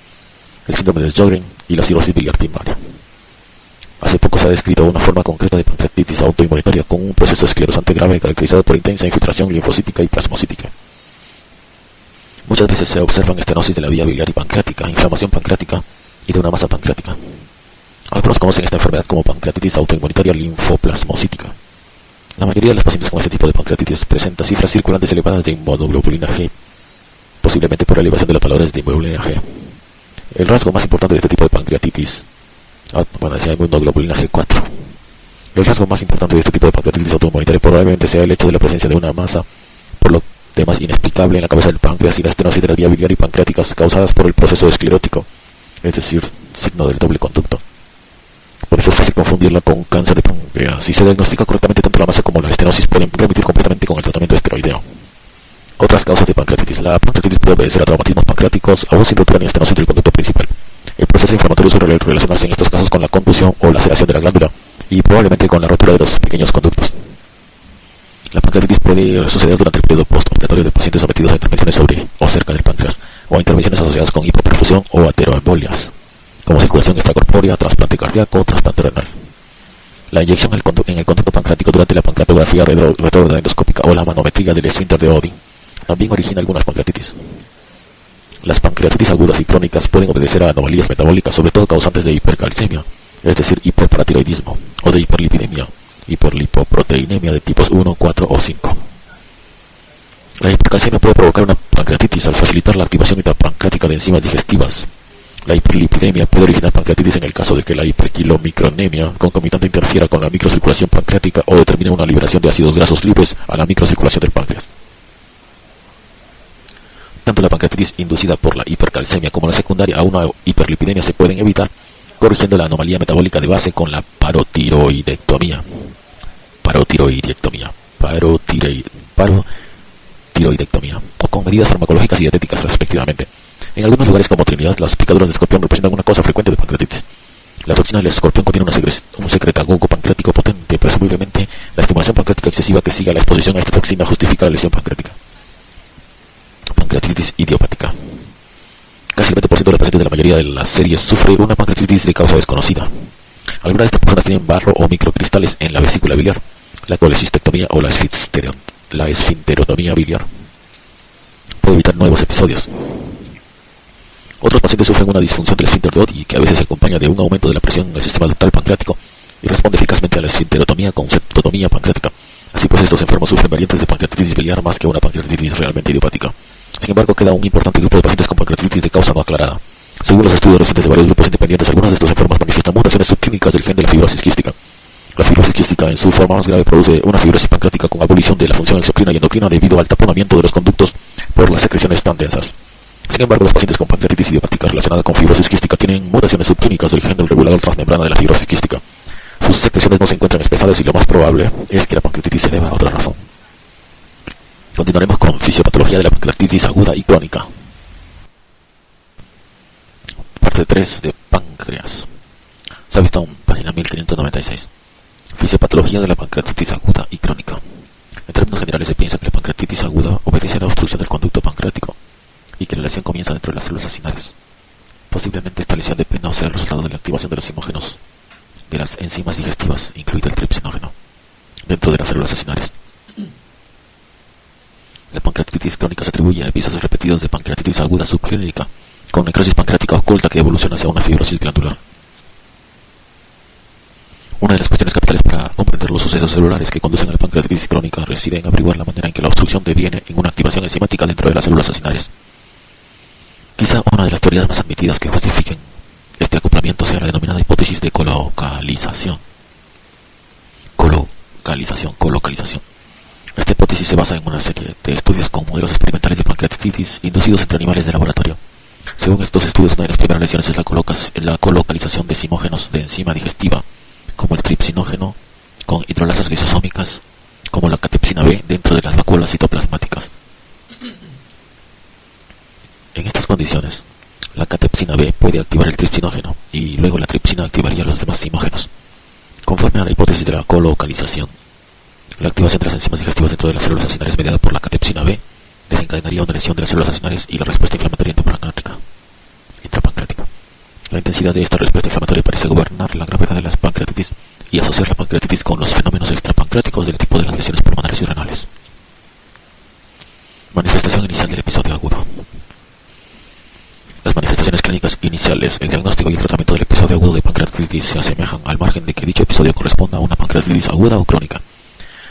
el síndrome de Sjögren y la cirrosis biliar primaria. Hace poco se ha descrito una forma concreta de pancreatitis autoinmunitaria con un proceso esclerosante grave caracterizado por intensa infiltración linfocítica y plasmocítica. Muchas veces se observan estenosis de la vía biliar y pancreática, inflamación pancreática y de una masa pancreática. Algunos conocen esta enfermedad como pancreatitis autoinmunitaria linfoplasmocítica. La mayoría de los pacientes con este tipo de pancreatitis presenta cifras circulantes elevadas de inmunoglobulina G, posiblemente por elevación de los valores de inmunoglobulina G. El rasgo más importante de este tipo de pancreatitis, decía inmunoglobulina G4. El rasgo más importante de este tipo de pancreatitis autoinmunitaria probablemente sea el hecho de la presencia de una masa, por lo demás inexplicable, en la cabeza del páncreas y la estenosis de la vía biliar y pancreáticas causadas por el proceso esclerótico, es decir, signo del doble conducto. Por eso es fácil confundirla con cáncer de páncreas. Si se diagnostica correctamente, tanto la masa como la estenosis pueden remitir completamente con el tratamiento esteroideo. Otras causas de pancreatitis. La pancreatitis puede obedecer a traumatismos pancreáticos aún sin ruptura ni estenosis del conducto principal. El proceso inflamatorio suele relacionarse en estos casos con la contusión o laceración de la glándula y probablemente con la rotura de los pequeños conductos. La pancreatitis puede suceder durante el periodo postoperatorio de pacientes sometidos a intervenciones sobre o cerca del páncreas o a intervenciones asociadas con hipoperfusión o ateroembolias, como circulación extracorpórea, trasplante cardíaco o trasplante renal. La inyección en el conducto pancreático durante la pancreatografía retrógrada endoscópica o la manometría del esfínter de Oddi también origina algunas pancreatitis. Las pancreatitis agudas y crónicas pueden obedecer a anomalías metabólicas, sobre todo causantes de hipercalcemia, es decir, hiperparatiroidismo, o de hiperlipidemia, hiperlipoproteinemia de tipos 1, 4 o 5. La hipercalcemia puede provocar una pancreatitis al facilitar la activación intrapancreática de enzimas digestivas. La hiperlipidemia puede originar pancreatitis en el caso de que la hiperquilomicronemia concomitante interfiera con la microcirculación pancreática o determine una liberación de ácidos grasos libres a la microcirculación del páncreas. Tanto la pancreatitis inducida por la hipercalcemia como la secundaria a una hiperlipidemia se pueden evitar corrigiendo la anomalía metabólica de base con la parotiroidectomía o con medidas farmacológicas y dietéticas respectivamente. En algunos lugares como Trinidad, las picaduras de escorpión representan una causa frecuente de pancreatitis. La toxina del escorpión contiene un secretagogo pancreático potente. Presumiblemente, la estimulación pancreática excesiva que sigue a la exposición a esta toxina justifica la lesión pancreática. Pancreatitis idiopática. Casi el 20% de los pacientes de la mayoría de las series sufre una pancreatitis de causa desconocida. Algunas de estas personas tienen barro o microcristales en la vesícula biliar, la colecistectomía o la esfinterotomía biliar puede evitar nuevos episodios. Otros pacientes sufren una disfunción del esfínter de Oddi, que a veces se acompaña de un aumento de la presión en el sistema ductal pancreático y responde eficazmente a la esfinterotomía con septotomía pancreática. Así pues, estos enfermos sufren variantes de pancreatitis biliar más que una pancreatitis realmente idiopática. Sin embargo, queda un importante grupo de pacientes con pancreatitis de causa no aclarada. Según los estudios recientes de varios grupos independientes, algunos de estos enfermos manifiestan mutaciones subclínicas del gen de la fibrosis quística. La fibrosis quística, en su forma más grave, produce una fibrosis pancreática con abolición de la función exocrina y endocrina debido al taponamiento de los conductos por las secreciones tan densas. Sin embargo, los pacientes con pancreatitis idiopática relacionada con fibrosis quística tienen mutaciones subclínicas del gen del regulador transmembrana de la fibrosis quística. Sus secreciones no se encuentran espesadas y lo más probable es que la pancreatitis se deba a otra razón. Continuaremos con fisiopatología de la pancreatitis aguda y crónica. Parte 3 de páncreas. Se ha visto en página 1596. Fisiopatología de la pancreatitis aguda y crónica. En términos generales se piensa que la pancreatitis aguda obedece a la obstrucción del conducto pancreático y que la lesión comienza dentro de las células acinares. Posiblemente esta lesión dependa o sea el resultado de la activación de los imógenos de las enzimas digestivas, incluido el tripsinógeno, dentro de las células acinares. La pancreatitis crónica se atribuye a episodios repetidos de pancreatitis aguda subclínica, con necrosis pancreática oculta que evoluciona hacia una fibrosis glandular. Una de las cuestiones capitales para comprender los sucesos celulares que conducen a la pancreatitis crónica reside en averiguar la manera en que la obstrucción deviene en una activación enzimática dentro de las células acinares. Quizá una de las teorías más admitidas que justifiquen este acoplamiento sea la denominada hipótesis de colocalización. Colocalización. Esta hipótesis se basa en una serie de estudios con modelos experimentales de pancreatitis inducidos entre animales de laboratorio. Según estos estudios, una de las primeras lesiones es la colocalización de simógenos de enzima digestiva, como el tripsinógeno, con hidrolasas lisosómicas, como la catepsina B, dentro de las vacuolas citoplasmáticas. En estas condiciones, la catepsina B puede activar el tripsinógeno y luego la tripsina activaría los demás simógenos. Conforme a la hipótesis de la colocalización, la activación de las enzimas digestivas dentro de las células acinares mediada por la catepsina B desencadenaría una lesión de las células acinares y la respuesta inflamatoria intrapancreática. La intensidad de esta respuesta inflamatoria parece gobernar la gravedad de las pancreatitis y asociar la pancreatitis con los fenómenos extrapancreáticos del tipo de las lesiones pulmonares y renales. Manifestación inicial del episodio agudo. Las manifestaciones clínicas iniciales, el diagnóstico y el tratamiento del episodio agudo de pancreatitis se asemejan al margen de que dicho episodio corresponda a una pancreatitis aguda o crónica.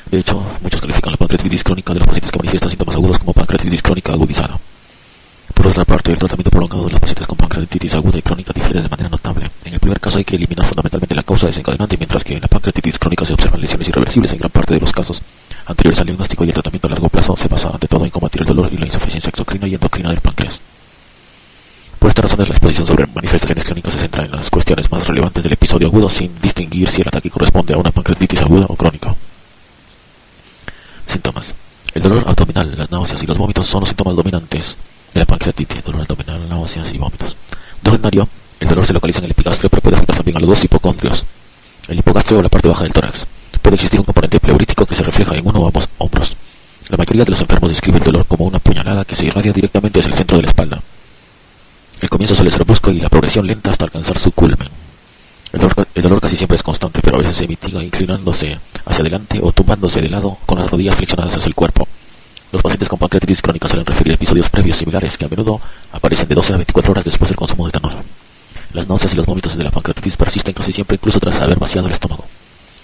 De hecho, muchos califican la pancreatitis crónica de los pacientes que manifiestan síntomas agudos como pancreatitis crónica agudizada. Por otra parte, el tratamiento prolongado de los pacientes con pancreatitis aguda y crónica difiere de manera notable. En el primer caso hay que eliminar fundamentalmente la causa desencadenante, mientras que en la pancreatitis crónica se observan lesiones irreversibles en gran parte de los casos. Anteriores al diagnóstico y el tratamiento a largo plazo se basa ante todo en combatir el dolor y la insuficiencia exocrina y endocrina del páncreas. Por estas razones, la exposición sobre manifestaciones clínicas se centra en las cuestiones más relevantes del episodio agudo, sin distinguir si el ataque corresponde a una pancreatitis aguda o crónica. Síntomas. El dolor abdominal, las náuseas y los vómitos son los síntomas dominantes de la pancreatitis. Dolor abdominal, náuseas y vómitos. Dolor urinario. El dolor se localiza en el epigastrio, pero puede afectar también a los dos hipocondrios, el hipogastrio o la parte baja del tórax. Puede existir un componente pleurítico que se refleja en uno o ambos hombros. La mayoría de los enfermos describe el dolor como una puñalada que se irradia directamente hacia el centro de la espalda. El comienzo suele ser brusco y la progresión lenta hasta alcanzar su culmen. El dolor casi siempre es constante, pero a veces se mitiga inclinándose hacia adelante o tumbándose de lado con las rodillas flexionadas hacia el cuerpo. Los pacientes con pancreatitis crónica suelen referir episodios previos similares que a menudo aparecen de 12 a 24 horas después del consumo de etanol. Las náuseas y los vómitos de la pancreatitis persisten casi siempre incluso tras haber vaciado el estómago.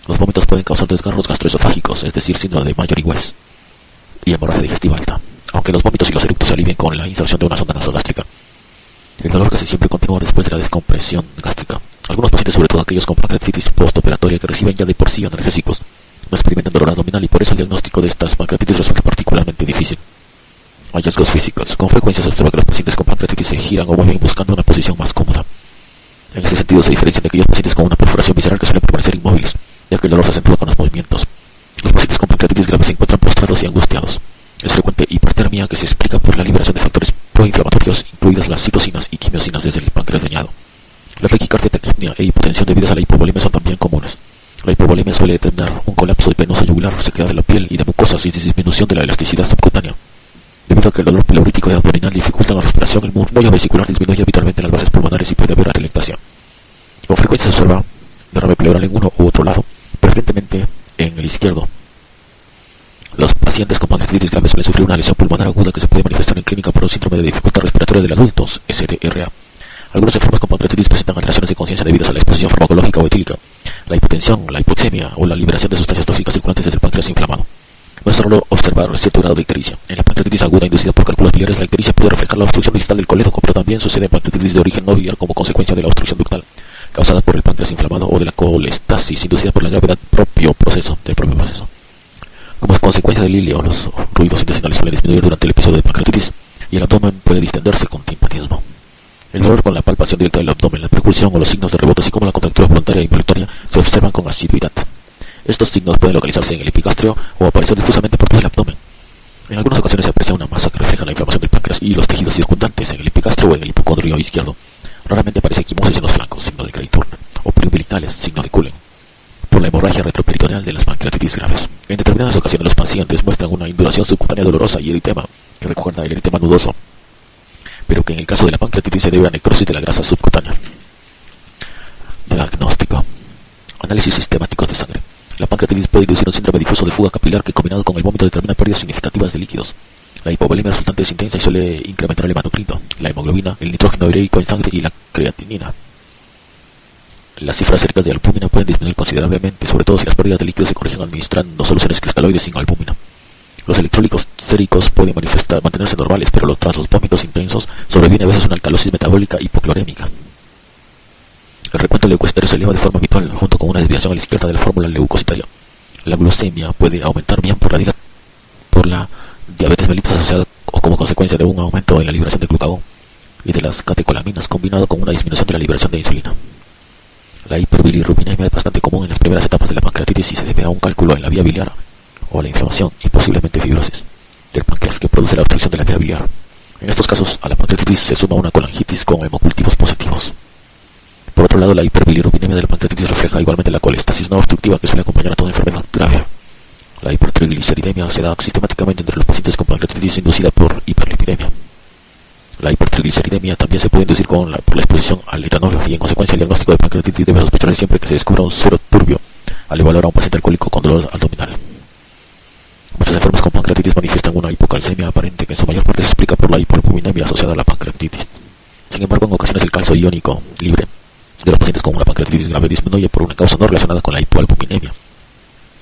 Los vómitos pueden causar desgarros gastroesofágicos, es decir, síndrome de Mayer-West y hemorragia digestiva alta, aunque los vómitos y los eructos se alivien con la inserción de una sonda nasogástrica. El dolor casi siempre continúa después de la descompresión gástrica. Algunos pacientes, sobre todo aquellos con pancreatitis postoperatoria que reciben ya de por sí analgésicos, no experimentan dolor abdominal y por eso el diagnóstico de estas pancreatitis resulta particularmente difícil. Hallazgos físicos. Con frecuencia se observa que los pacientes con pancreatitis se giran o mueven buscando una posición más cómoda. En este sentido se diferencian de aquellos pacientes con una perforación visceral que suelen permanecer inmóviles, ya que el dolor se acentúa con los movimientos. Los pacientes con pancreatitis grave se encuentran postrados y angustiados. Es frecuente hipertermia que se explica por la liberación de factores proinflamatorios, incluidas las citocinas y quimiosinas desde el páncreas dañado. La taquicardia, taquipnea e hipotensión debidas a la hipovolemia son también comunes. La hipovolemia suele determinar un colapso venoso yugular, sequedad de la piel y de mucosas y disminución de la elasticidad subcutánea. Debido a que el dolor pleurítico y abdominal dificulta la respiración, el murmullo vesicular disminuye habitualmente las bases pulmonares y puede haber atelectasia. Con frecuencia se observa derrame pleural en uno u otro lado, preferentemente en el izquierdo. Los pacientes con pancreatitis grave suelen sufrir una lesión pulmonar aguda que se puede manifestar en clínica por un síndrome de dificultad respiratoria del adulto, SDRA. Algunos enfermos con pancreatitis presentan alteraciones de conciencia debidas a la exposición farmacológica o etílica, la hipotensión, la hipoxemia o la liberación de sustancias tóxicas circulantes desde el páncreas inflamado. No es solo observar cierto grado de ictericia. En la pancreatitis aguda inducida por cálculos biliares, la ictericia puede reflejar la obstrucción distal del colédoco, pero también sucede en pancreatitis de origen no biliar como consecuencia de la obstrucción ductal causada por el páncreas inflamado o de la colestasis inducida por la gravedad del propio proceso. Como consecuencia del ilio, los ruidos intestinales suelen disminuir durante el episodio de pancreatitis y el abdomen puede distenderse con timpanismo. El dolor con la palpación directa del abdomen, la percusión o los signos de rebote, así como la contractura voluntaria e involuntaria, se observan con asiduidad. Estos signos pueden localizarse en el epigastrio o aparecer difusamente por todo el abdomen. En algunas ocasiones se aprecia una masa que refleja la inflamación del páncreas y los tejidos circundantes en el epigastrio o en el hipocondrio izquierdo. Raramente aparece equimosis en los flancos, signo de Grey-Turner, o preumbilicales, signo de Cullen, por la hemorragia retroperitoneal de las pancreatitis graves. En determinadas ocasiones los pacientes muestran una induración subcutánea dolorosa y eritema que recuerda el eritema nudoso, pero que en el caso de la pancreatitis se debe a necrosis de la grasa subcutánea. Diagnóstico. Análisis sistemáticos de sangre. La pancreatitis puede inducir un síndrome difuso de fuga capilar que combinado con el vómito determina pérdidas significativas de líquidos. La hipovolemia resultante es intensa y suele incrementar el hematocrito, la hemoglobina, el nitrógeno ureico en sangre y la creatinina. Las cifras séricas de albúmina pueden disminuir considerablemente, sobre todo si las pérdidas de líquido se corrigen administrando soluciones cristaloides sin albúmina. Los electrolitos séricos pueden mantenerse normales, pero tras los vómitos intensos sobreviene a veces una alcalosis metabólica hipoclorémica. El recuento leucocitario se eleva de forma habitual, junto con una desviación a la izquierda de la fórmula leucocitaria. La glucemia puede aumentar bien por la diabetes mellitus asociada o como consecuencia de un aumento en la liberación de glucagón y de las catecolaminas, combinado con una disminución de la liberación de insulina. La hiperbilirrubinemia es bastante común en las primeras etapas de la pancreatitis y se debe a un cálculo en la vía biliar o a la inflamación y posiblemente fibrosis del páncreas que produce la obstrucción de la vía biliar. En estos casos, a la pancreatitis se suma una colangitis con hemocultivos positivos. Por otro lado, la hiperbilirrubinemia de la pancreatitis refleja igualmente la colestasis no obstructiva que suele acompañar a toda enfermedad grave. La hipertrigliceridemia se da sistemáticamente entre los pacientes con pancreatitis inducida por hiperlipidemia. La hipertrigliceridemia también se puede inducir por la exposición al etanol y en consecuencia el diagnóstico de pancreatitis debe sospecharse siempre que se descubra un suero turbio al evaluar a un paciente alcohólico con dolor abdominal. Muchos enfermos con pancreatitis manifiestan una hipocalcemia aparente que en su mayor parte se explica por la hipoalbuminemia asociada a la pancreatitis. Sin embargo, en ocasiones el calcio iónico libre de los pacientes con una pancreatitis grave disminuye por una causa no relacionada con la hipoalbuminemia.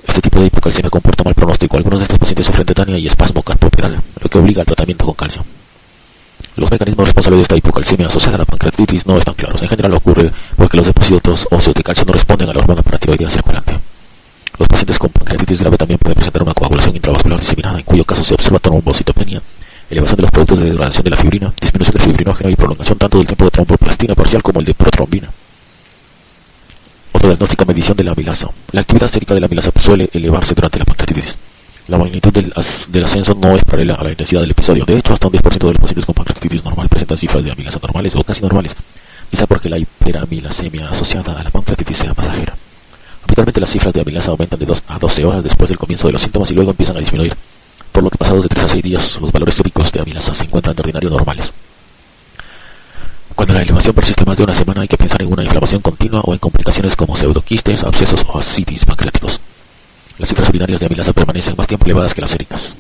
Este tipo de hipocalcemia comporta mal pronóstico. Algunos de estos pacientes sufren tetania y espasmo carpopedal, lo que obliga al tratamiento con calcio. Los mecanismos responsables de esta hipocalcemia asociada a la pancreatitis no están claros. En general ocurre porque los depósitos óseos de calcio no responden a la hormona paratiroidea circulante. Los pacientes con pancreatitis grave también pueden presentar una coagulación intravascular diseminada, en cuyo caso se observa trombocitopenia, elevación de los productos de degradación de la fibrina, disminución del fibrinógeno y prolongación tanto del tiempo de tromboplastina parcial como el de protrombina. Otro diagnóstico: medición de la amilasa. La actividad sérica de la amilasa suele elevarse durante la pancreatitis. La magnitud del ascenso no es paralela a la intensidad del episodio. De hecho, hasta un 10% de los pacientes con pancreatitis normal presentan cifras de amilasa normales o casi normales, quizá porque la hiperamilasemia asociada a la pancreatitis sea pasajera. Habitualmente las cifras de amilasa aumentan de 2 a 12 horas después del comienzo de los síntomas y luego empiezan a disminuir, por lo que pasados de 3 a 6 días los valores séricos de amilasa se encuentran de ordinario normales. Cuando la elevación persiste más de una semana hay que pensar en una inflamación continua o en complicaciones como pseudoquistes, abscesos o ascitis pancreáticos. Las cifras urinarias de amilasa permanecen más tiempo elevadas que las séricas,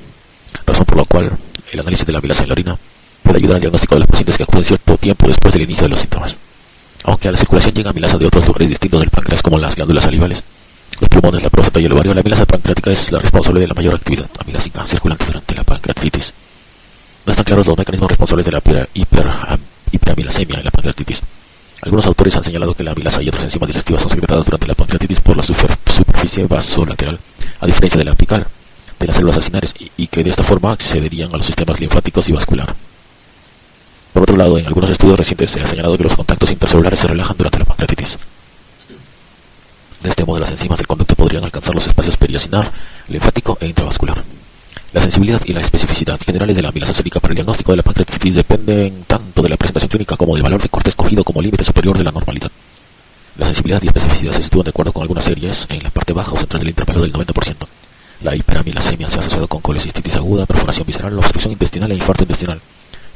razón por la cual el análisis de la amilasa en la orina puede ayudar al diagnóstico de los pacientes que acuden cierto tiempo después del inicio de los síntomas. Aunque a la circulación llega amilasa de otros lugares distintos del páncreas como las glándulas salivales, los pulmones, la próstata y el ovario, la amilasa pancreática es la responsable de la mayor actividad amilásica circulante durante la pancreatitis. No están claros los mecanismos responsables de la hiperamilasemia en la pancreatitis. Algunos autores han señalado que la amilasa y otras enzimas digestivas son secretadas durante la pancreatitis por la superficie vasolateral, a diferencia de la apical de las células acinares, y que de esta forma accederían a los sistemas linfáticos y vascular. Por otro lado, en algunos estudios recientes se ha señalado que los contactos intercelulares se relajan durante la pancreatitis. De este modo, las enzimas del conducto podrían alcanzar los espacios periacinar, linfático e intravascular. La sensibilidad y la especificidad generales de la amilasa sérica para el diagnóstico de la pancreatitis dependen tanto de la presentación clínica como del valor de corte escogido como límite superior de la normalidad. La sensibilidad y especificidad se sitúan de acuerdo con algunas series en la parte baja o central del intervalo del 90%. La hiperamilasemia se ha asociado con colecistitis aguda, perforación visceral, obstrucción intestinal e infarto intestinal.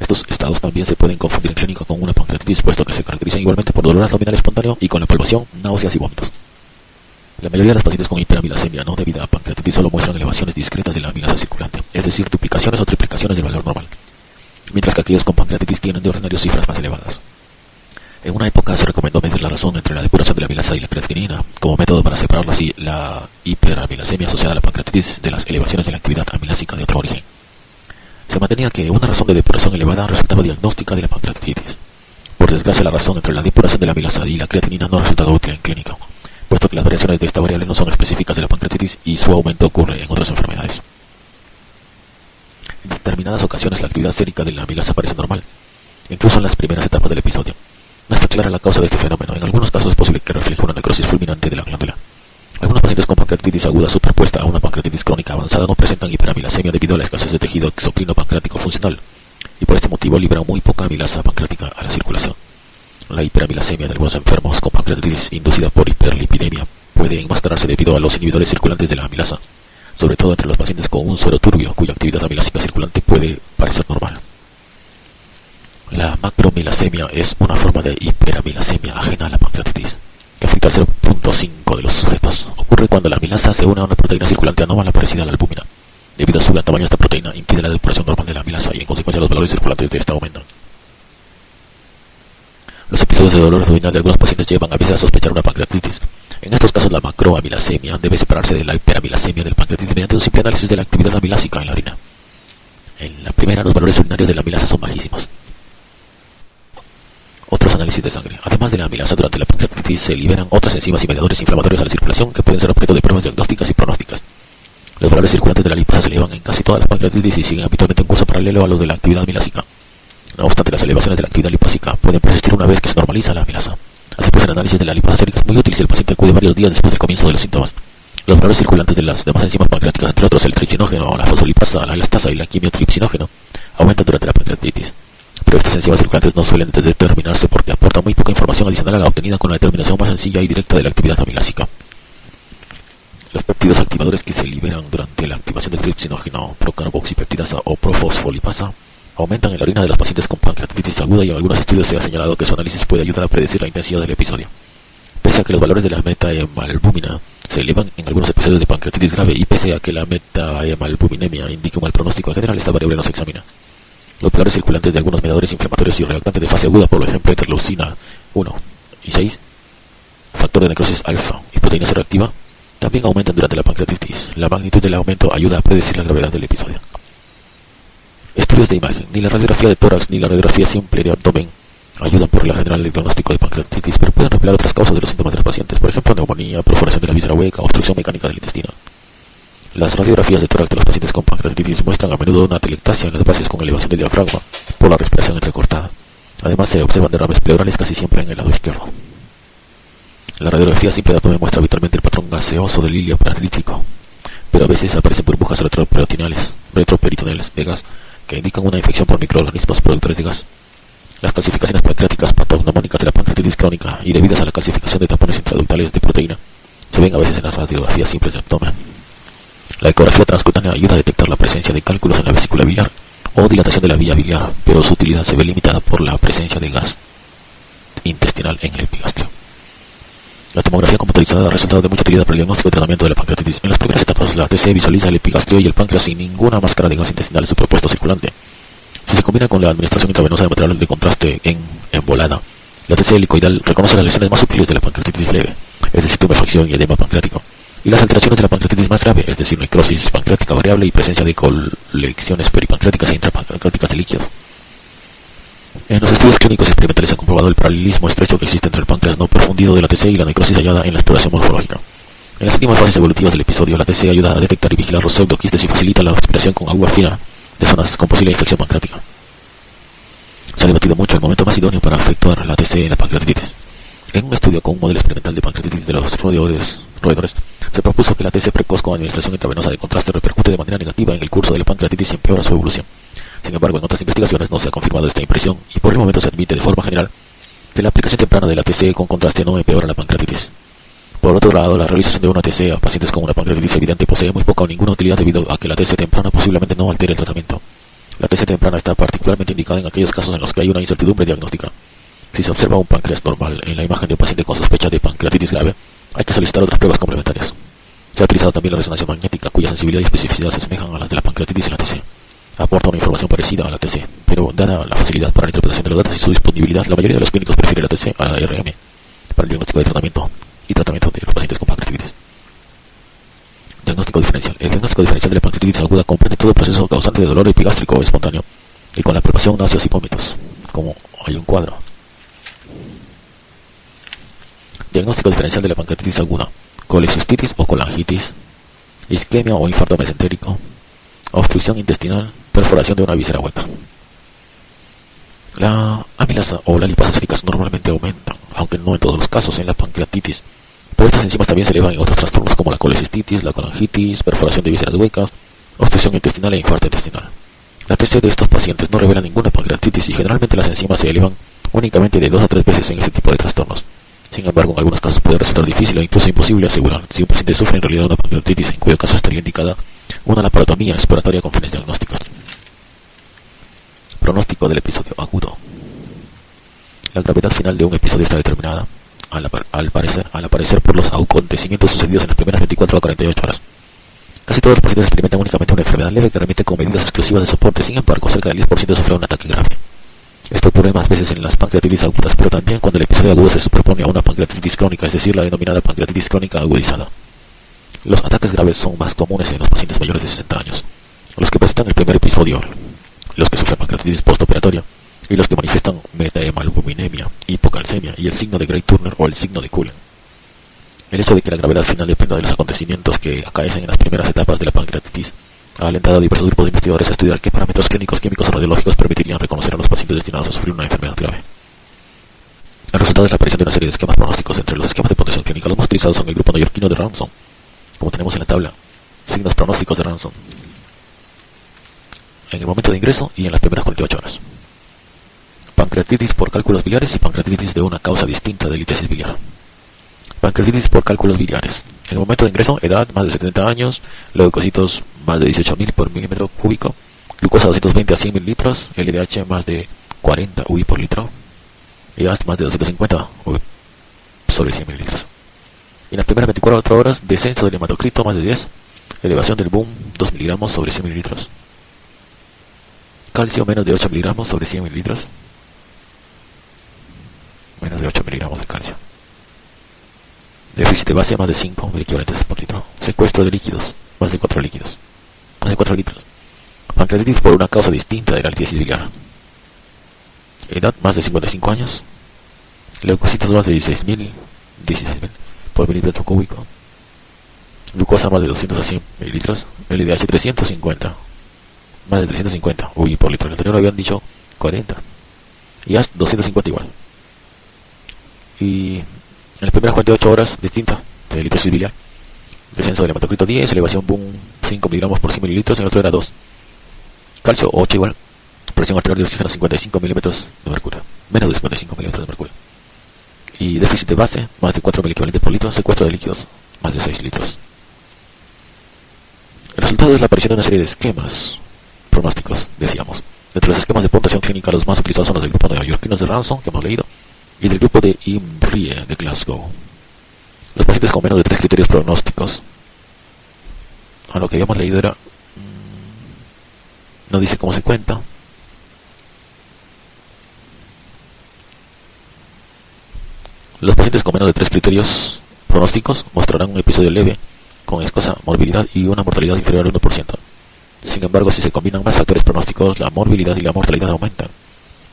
Estos estados también se pueden confundir en clínica con una pancreatitis, puesto que se caracterizan igualmente por dolor abdominal espontáneo y con la palpación, náuseas y vómitos. La mayoría de los pacientes con hiperamilasemia no debida a pancreatitis solo muestran elevaciones discretas de la amilasa circulante, es decir, duplicaciones o triplicaciones del valor normal, mientras que aquellos con pancreatitis tienen de ordinario cifras más elevadas. En una época se recomendó medir la razón entre la depuración de la amilasa y la creatinina como método para separar la hiperamilasemia asociada a la pancreatitis de las elevaciones de la actividad amilásica de otro origen. Se mantenía que una razón de depuración elevada resultaba diagnóstica de la pancreatitis. Por desgracia, la razón entre la depuración de la amilasa y la creatinina no ha resultado útil en clínica, puesto que las variaciones de esta variable no son específicas de la pancreatitis y su aumento ocurre en otras enfermedades. En determinadas ocasiones la actividad sérica de la amilasa parece normal, incluso en las primeras etapas del episodio. No está clara la causa de este fenómeno. En algunos casos es posible que refleje una necrosis fulminante de la glándula. Algunos pacientes con pancreatitis aguda superpuesta a una pancreatitis crónica avanzada no presentan hiperamilasemia debido a la escasez de tejido exocrino pancreático funcional, y por este motivo liberan muy poca amilasa pancreática a la circulación. La hiperamilasemia de algunos enfermos con pancreatitis inducida por hiperlipidemia puede enmascararse debido a los inhibidores circulantes de la amilasa, sobre todo entre los pacientes con un suero turbio cuya actividad amilásica circulante puede parecer normal. La macromilasemia es una forma de hiperamilasemia ajena a la pancreatitis, que afecta al 0.5 de los sujetos. Ocurre cuando la amilasa se une a una proteína circulante anómala parecida a la albúmina. Debido a su gran tamaño, esta proteína impide la depuración normal de la amilasa y en consecuencia los valores circulantes de esta aumentan. Los episodios de dolor abdominal de algunos pacientes llevan a veces a sospechar una pancreatitis. En estos casos, la macroamilasemia debe separarse de la hiperamilasemia del pancreatitis mediante un simple análisis de la actividad amilásica en la orina. En la primera, los valores urinarios de la amilasa son bajísimos. Otros análisis de sangre. Además de la amilasa, durante la pancreatitis se liberan otras enzimas y mediadores inflamatorios a la circulación que pueden ser objeto de pruebas diagnósticas y pronósticas. Los valores circulantes de la lipasa se elevan en casi todas las pancreatitis y siguen habitualmente un curso paralelo a los de la actividad amilásica. No obstante, las elevaciones de la actividad lipásica pueden persistir una vez que se normaliza la amilasa. Así pues, el análisis de la lipasa sérica es muy útil si el paciente acude varios días después del comienzo de los síntomas. Los valores circulantes de las demás enzimas pancreáticas, entre otros el tripsinógeno, la fosfolipasa, la elastasa y la quimiotripsinógeno, aumentan durante la pancreatitis. Pero estas enzimas circulantes no suelen determinarse porque aportan muy poca información adicional a la obtenida con la determinación más sencilla y directa de la actividad amilásica. Los péptidos activadores que se liberan durante la activación del tripsinógeno, procarboxipeptidasa o profosfolipasa, aumentan en la orina de los pacientes con pancreatitis aguda y en algunos estudios se ha señalado que su análisis puede ayudar a predecir la intensidad del episodio. Pese a que los valores de la metahemalbúmina se elevan en algunos episodios de pancreatitis grave y pese a que la metahemalbuminemia indica un mal pronóstico en general, esta variable no se examina. Los valores circulantes de algunos mediadores inflamatorios y reactantes de fase aguda, por ejemplo interleucina 1 y 6, factor de necrosis alfa y proteína C reactiva, también aumentan durante la pancreatitis. La magnitud del aumento ayuda a predecir la gravedad del episodio. Estudios de imagen. Ni la radiografía de tórax ni la radiografía simple de abdomen ayudan por regla general al diagnóstico de pancreatitis, pero pueden revelar otras causas de los síntomas de los pacientes, por ejemplo neumonía, perforación de la víscera hueca, obstrucción mecánica del intestino. Las radiografías de tórax de los pacientes con pancreatitis muestran a menudo una atelectasia en las bases con elevación del diafragma por la respiración entrecortada. Además se observan derrames pleurales casi siempre en el lado izquierdo. La radiografía simple de abdomen muestra habitualmente el patrón gaseoso del hilio paralítico, pero a veces aparecen burbujas retroperitoneales de gas que indican una infección por microorganismos productores de gas. Las calcificaciones pancreáticas patognomónicas de la pancreatitis crónica y debidas a la calcificación de tapones intraductales de proteína se ven a veces en las radiografías simples de abdomen. La ecografía transcutánea ayuda a detectar la presencia de cálculos en la vesícula biliar o dilatación de la vía biliar, pero su utilidad se ve limitada por la presencia de gas intestinal en el epigastrio. La tomografía computarizada ha resultado de mucha utilidad para el diagnóstico y tratamiento de la pancreatitis. En las primeras etapas, la TC visualiza el epigastrio y el páncreas sin ninguna máscara de gas intestinal superpuesto circulante. Si se combina con la administración intravenosa de material de contraste en volada, la TC helicoidal reconoce las lesiones más sutiles de la pancreatitis leve, es decir, tumefacción y edema pancreático, y las alteraciones de la pancreatitis más grave, es decir, necrosis pancreática variable y presencia de colecciones peripancreáticas e intrapancreáticas de líquidos. En los estudios clínicos experimentales se ha comprobado el paralelismo estrecho que existe entre el páncreas no profundido de la TC y la necrosis hallada en la exploración morfológica. En las últimas fases evolutivas del episodio, la TC ayuda a detectar y vigilar los pseudoquistes y facilita la aspiración con agua fina de zonas con posible infección pancreática. Se ha debatido mucho el momento más idóneo para efectuar la TC en la pancreatitis. En un estudio con un modelo experimental de pancreatitis de los roedores, se propuso que la TC precoz con administración intravenosa de contraste repercute de manera negativa en el curso de la pancreatitis y empeora su evolución. Sin embargo, en otras investigaciones no se ha confirmado esta impresión y por el momento se admite de forma general que la aplicación temprana de la TC con contraste no empeora la pancreatitis. Por otro lado, la realización de una TC a pacientes con una pancreatitis evidente posee muy poca o ninguna utilidad debido a que la TC temprana posiblemente no altere el tratamiento. La TC temprana está particularmente indicada en aquellos casos en los que hay una incertidumbre diagnóstica. Si se observa un páncreas normal en la imagen de un paciente con sospecha de pancreatitis grave, hay que solicitar otras pruebas complementarias. Se ha utilizado también la resonancia magnética, cuya sensibilidad y especificidad se asemejan a las de la pancreatitis y la TC. Aporta una información parecida a la TC, pero dada la facilidad para la interpretación de los datos y su disponibilidad, la mayoría de los clínicos prefiere la TC a la RM para el diagnóstico de tratamiento de los pacientes con pancreatitis. Diagnóstico diferencial. El diagnóstico diferencial de la pancreatitis aguda comprende todo el proceso causante de dolor epigástrico o espontáneo y con la palpación, náuseas y vómitos, como hay un cuadro. Diagnóstico diferencial de la pancreatitis aguda: colecistitis o colangitis, isquemia o infarto mesentérico, obstrucción intestinal, perforación de una víscera hueca. La amilasa o la lipasa séricas normalmente aumentan, aunque no en todos los casos, en la pancreatitis, pero estas enzimas también se elevan en otros trastornos como la colecistitis, la colangitis, perforación de vísceras huecas, obstrucción intestinal e infarto intestinal. La TC de estos pacientes no revela ninguna pancreatitis y generalmente las enzimas se elevan únicamente de 2 a 3 veces en este tipo de trastornos. Sin embargo, en algunos casos puede resultar difícil o incluso imposible asegurar si un paciente sufre en realidad una pancreatitis, en cuyo caso estaría indicada una laparotomía exploratoria con fines diagnósticos. Pronóstico del episodio agudo. La gravedad final de un episodio está determinada, al parecer por los acontecimientos sucedidos en las primeras 24 a 48 horas. Casi todos los pacientes experimentan únicamente una enfermedad leve que remite con medidas exclusivas de soporte. Sin embargo, cerca del 10% sufre un ataque grave. Esto ocurre más veces en las pancreatitis agudas, pero también cuando el episodio agudo se superpone a una pancreatitis crónica, es decir, la denominada pancreatitis crónica agudizada. Los ataques graves son más comunes en los pacientes mayores de 60 años, los que presentan el primer episodio, los que sufren pancreatitis postoperatoria y los que manifiestan metahemalbuminemia, hipocalcemia y el signo de Gray-Turner o el signo de Cullen. El hecho de que la gravedad final dependa de los acontecimientos que acaecen en las primeras etapas de la pancreatitis ha alentado a diversos grupos de investigadores a estudiar qué parámetros clínicos, químicos o radiológicos permitirían reconocer a los pacientes destinados a sufrir una enfermedad grave. El resultado es la aparición de una serie de esquemas pronósticos. Entre los esquemas de puntuación clínica, los más utilizados son el grupo neoyorquino de Ranson, como tenemos en la tabla, signos pronósticos de Ranson, en el momento de ingreso y en las primeras 48 horas. Pancreatitis por cálculos biliares y pancreatitis de una causa distinta de litiasis biliar. Pancreatitis por cálculos biliares. En el momento de ingreso, edad más de 70 años, leucocitos más de 18.000 por milímetro cúbico, glucosa 220 a 100 mililitros, LDH más de 40 UI por litro, y AST más de 250 UI sobre 100 mililitros. Y en las primeras 24 horas, descenso del hematocrito más de 10, elevación del boom 2 miligramos sobre 100 mililitros, calcio menos de 8 miligramos sobre 100 mililitros, menos de 8 miligramos de calcio. Déficit de base más de 5 miliequivalentes por litro. Secuestro de líquidos, más de 4 líquidos. Más de 4 litros. Pancreatitis por una causa distinta de la litiasis biliar. Edad más de 55 años. Leucocitos más de 16.000 por milímetro cúbico. Glucosa más de 200 a 100 mililitros. LDH 350. Más de 350 UI por litro. El anterior habían dicho 40. Y AST 250 igual. Y en las primeras 48 horas distinta de litiasis biliar. Descenso del hematocrito 10, elevación boom 5 miligramos por 100 mililitros, en el otro era 2. Calcio 8 igual. Presión arterial de oxígeno 55 milímetros de mercurio. Menos de 55 milímetros de mercurio. Y déficit de base, más de 4 miliequivalentes por litro. Secuestro de líquidos, más de 6 litros. El resultado es la aparición de una serie de esquemas pronósticos, decíamos. Dentro de los esquemas de puntuación clínica, los más utilizados son los del grupo neoyorquinos de Ranson, que hemos leído, y del grupo de Imrie de Glasgow. Los pacientes con menos de 3 criterios pronósticos, a lo que habíamos leído era, no dice cómo se cuenta. Los pacientes con menos de 3 criterios pronósticos mostrarán un episodio leve con escasa morbilidad y una mortalidad inferior al 1%. Sin embargo, si se combinan más factores pronósticos, la morbilidad y la mortalidad aumentan.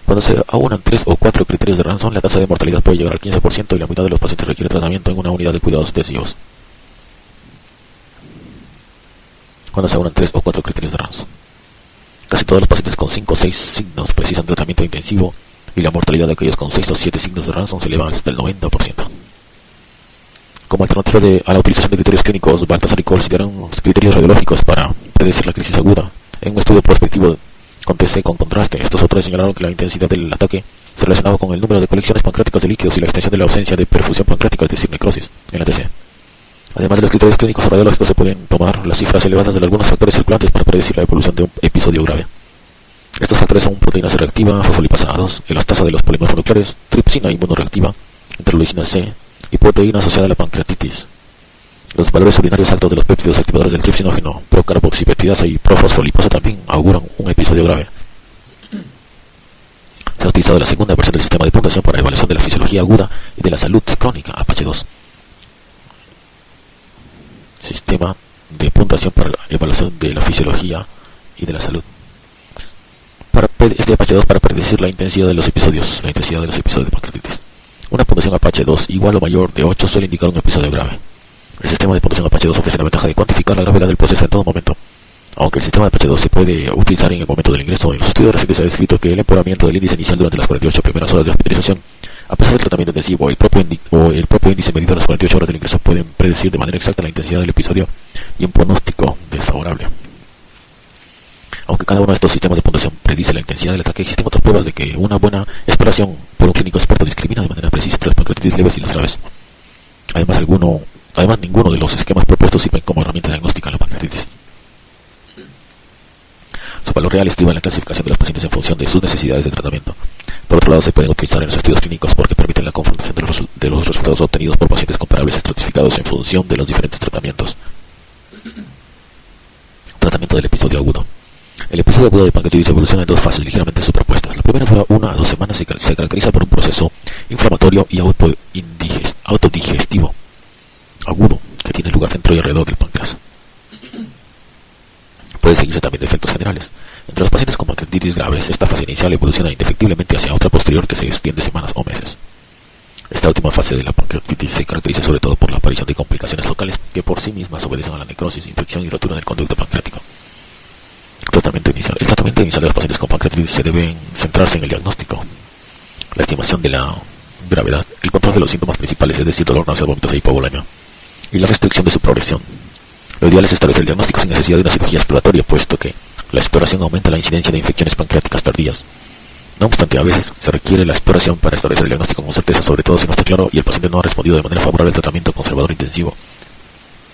Cuando se aunan 3 o 4 criterios de Ranson, la tasa de mortalidad puede llegar al 15% y la mitad de los pacientes requiere tratamiento en una unidad de cuidados intensivos. Cuando se aunan 3 o 4 criterios de Ranson. Casi todos los pacientes con 5 o 6 signos precisan tratamiento intensivo y la mortalidad de aquellos con 6 o 7 signos de Ranson se eleva hasta el 90%. Como alternativa a la utilización de criterios clínicos, Baltasar y Cole consideraron criterios radiológicos para predecir la crisis aguda. En un estudio prospectivo con TC con contraste, estos autores señalaron que la intensidad del ataque se relacionaba con el número de colecciones pancreáticas de líquidos y la extensión de la ausencia de perfusión pancreática, es decir, necrosis, en la TC. Además de los criterios clínicos o radiológicos, se pueden tomar las cifras elevadas de algunos factores circulantes para predecir la evolución de un episodio grave. Estos factores son proteína C reactiva, fosfolipasados, elastasa de los polímeros nucleares, tripsina inmunoreactiva, interleucina C y proteína asociada a la pancreatitis. Los valores urinarios altos de los péptidos activadores del tripsinógeno, procarboxipeptidasa y profosfolipasa también auguran un episodio grave. Se ha utilizado la segunda versión del sistema de puntuación para evaluación de la fisiología aguda y de la salud crónica, Apache 2. Sistema de puntuación para la evaluación de la fisiología y de la salud. Este Apache 2 para predecir la intensidad de los episodios de pancreatitis. Una puntuación Apache 2 igual o mayor de 8 suele indicar un episodio grave. El sistema de puntuación Apache 2 ofrece la ventaja de cuantificar la gravedad del proceso en todo momento. Aunque el sistema de Apache 2 se puede utilizar en el momento del ingreso, en los estudios recientes se ha descrito que el empeoramiento del índice inicial durante las 48 primeras horas de hospitalización, a pesar del tratamiento intensivo, el propio índice medido en las 48 horas del ingreso pueden predecir de manera exacta la intensidad del episodio y un pronóstico desfavorable. Aunque cada uno de estos sistemas de puntuación predice la intensidad del ataque, existen otras pruebas de que una buena exploración por un clínico experto discrimina de manera precisa entre las pancreatitis leves y las graves. Además, ninguno de los esquemas propuestos sirven como herramienta diagnóstica en la pancreatitis. Su valor real estriba en la clasificación de los pacientes en función de sus necesidades de tratamiento. Por otro lado, se pueden utilizar en los estudios clínicos porque permiten la confrontación de los resultados obtenidos por pacientes comparables estratificados en función de los diferentes tratamientos. Tratamiento del episodio agudo. El episodio agudo de pancreatitis evoluciona en dos fases ligeramente superpuestas. La primera dura 1 a 2 semanas y se caracteriza por un proceso inflamatorio y autodigestivo agudo que tiene lugar dentro y alrededor del páncreas. Puede seguirse también de efectos generales. Entre los pacientes con pancreatitis graves, esta fase inicial evoluciona indefectiblemente hacia otra posterior que se extiende semanas o meses. Esta última fase de la pancreatitis se caracteriza sobre todo por la aparición de complicaciones locales que por sí mismas obedecen a la necrosis, infección y rotura del conducto pancreático. El tratamiento inicial de los pacientes con pancreatitis se debe centrarse en el diagnóstico, la estimación de la gravedad, el control de los síntomas principales, es decir, dolor, náuseas, vómitos e hipovolemia, y la restricción de su progresión. Lo ideal es establecer el diagnóstico sin necesidad de una cirugía exploratoria, puesto que la exploración aumenta la incidencia de infecciones pancreáticas tardías. No obstante, a veces se requiere la exploración para establecer el diagnóstico con certeza, sobre todo si no está claro y el paciente no ha respondido de manera favorable al tratamiento conservador intensivo.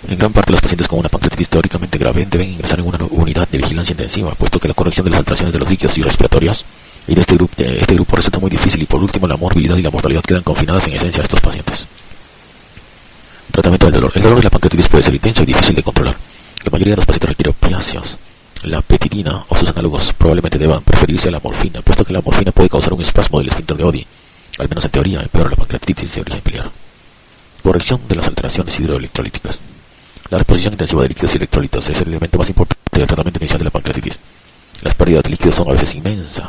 En gran parte, los pacientes con una pancreatitis teóricamente grave deben ingresar en una unidad de vigilancia intensiva, puesto que la corrección de las alteraciones de los líquidos y respiratorios y de este grupo resulta muy difícil, y por último la morbilidad y la mortalidad quedan confinadas en esencia a estos pacientes. Tratamiento del dolor. El dolor de la pancreatitis puede ser intenso y difícil de controlar. La mayoría de los pacientes requiere opiáceos. La petidina o sus análogos probablemente deban preferirse a la morfina, puesto que la morfina puede causar un espasmo del esfínter de Oddi. Al menos en teoría, empeora la pancreatitis de origen biliar. Corrección de las alteraciones hidroelectrolíticas. La reposición intensiva de líquidos y electrolitos es el elemento más importante del tratamiento inicial de la pancreatitis. Las pérdidas de líquidos son a veces inmensas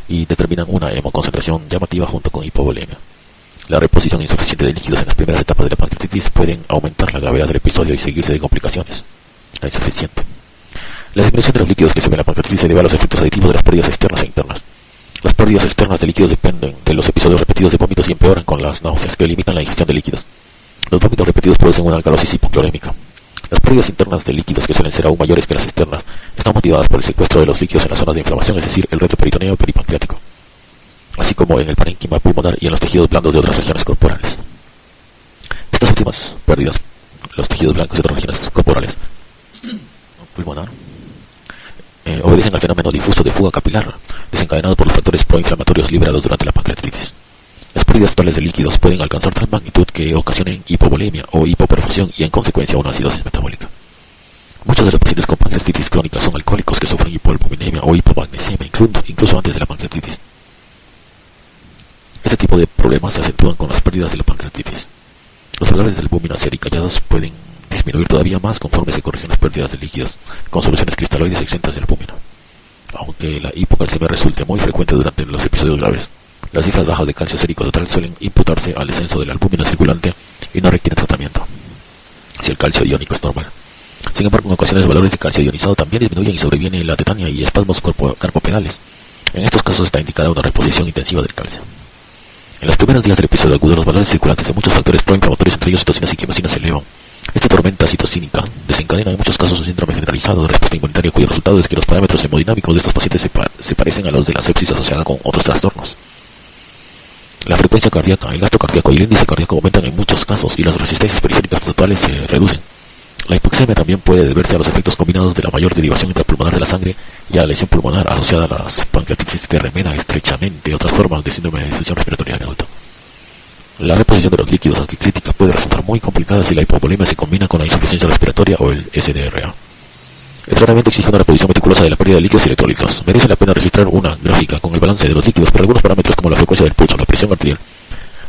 y determinan una hemoconcentración llamativa junto con hipovolemia. La reposición insuficiente de líquidos en las primeras etapas de la pancreatitis pueden aumentar la gravedad del episodio y seguirse de complicaciones. La insuficiente. La disminución de los líquidos que se ve en la pancreatitis se debe a los efectos aditivos de las pérdidas externas e internas. Las pérdidas externas de líquidos dependen de los episodios repetidos de vómitos y empeoran con las náuseas, que limitan la ingestión de líquidos. Los vómitos repetidos producen una alcalosis hipoclorémica. Las pérdidas internas de líquidos, que suelen ser aún mayores que las externas, están motivadas por el secuestro de los líquidos en las zonas de inflamación, es decir, el retroperitoneo peripancreático, así como en el parénquima pulmonar y en los tejidos blandos de otras regiones corporales. Estas últimas pérdidas, los tejidos blancos de otras regiones corporales, pulmonar, obedecen al fenómeno difuso de fuga capilar, desencadenado por los factores proinflamatorios liberados durante la pancreatitis. Las pérdidas totales de líquidos pueden alcanzar tal magnitud que ocasionen hipovolemia o hipoperfusión y en consecuencia una acidosis metabólica. Muchos de los pacientes con pancreatitis crónica son alcohólicos que sufren hipoalbuminemia o hipomagnesemia, incluso antes de la pancreatitis. Este tipo de problemas se acentúan con las pérdidas de la pancreatitis. Los valores de albúmina sérica hallados pueden disminuir todavía más conforme se corrigen las pérdidas de líquidos con soluciones cristaloides exentas de albúmina. Aunque la hipocalcemia resulte muy frecuente durante los episodios graves, las cifras bajas de calcio sérico total suelen imputarse al descenso de la albúmina circulante y no requieren tratamiento, si el calcio iónico es normal. Sin embargo, en ocasiones los valores de calcio ionizado también disminuyen y sobreviene la tetania y espasmos carpopedales. En estos casos está indicada una reposición intensiva del calcio. En los primeros días del episodio agudo, los valores circulantes de muchos factores proinflamatorios, entre ellos citocinas y quimosinas, se elevan. Esta tormenta citocínica desencadena en muchos casos un síndrome generalizado de respuesta inmunitaria, cuyo resultado es que los parámetros hemodinámicos de estos pacientes se parecen a los de la sepsis asociada con otros trastornos. La frecuencia cardíaca, el gasto cardíaco y el índice cardíaco aumentan en muchos casos y las resistencias periféricas totales se reducen. La hipoxemia también puede deberse a los efectos combinados de la mayor derivación intrapulmonar de la sangre y a la lesión pulmonar asociada a las pancreatitis, que remeda estrechamente otras formas de síndrome de disfunción respiratoria en adulto. La reposición de los líquidos, aunque crítica, puede resultar muy complicada si la hipovolemia se combina con la insuficiencia respiratoria o el SDRA. El tratamiento exige una reposición meticulosa de la pérdida de líquidos y electrolitos. Merece la pena registrar una gráfica con el balance de los líquidos, pero algunos parámetros como la frecuencia del pulso, la presión arterial,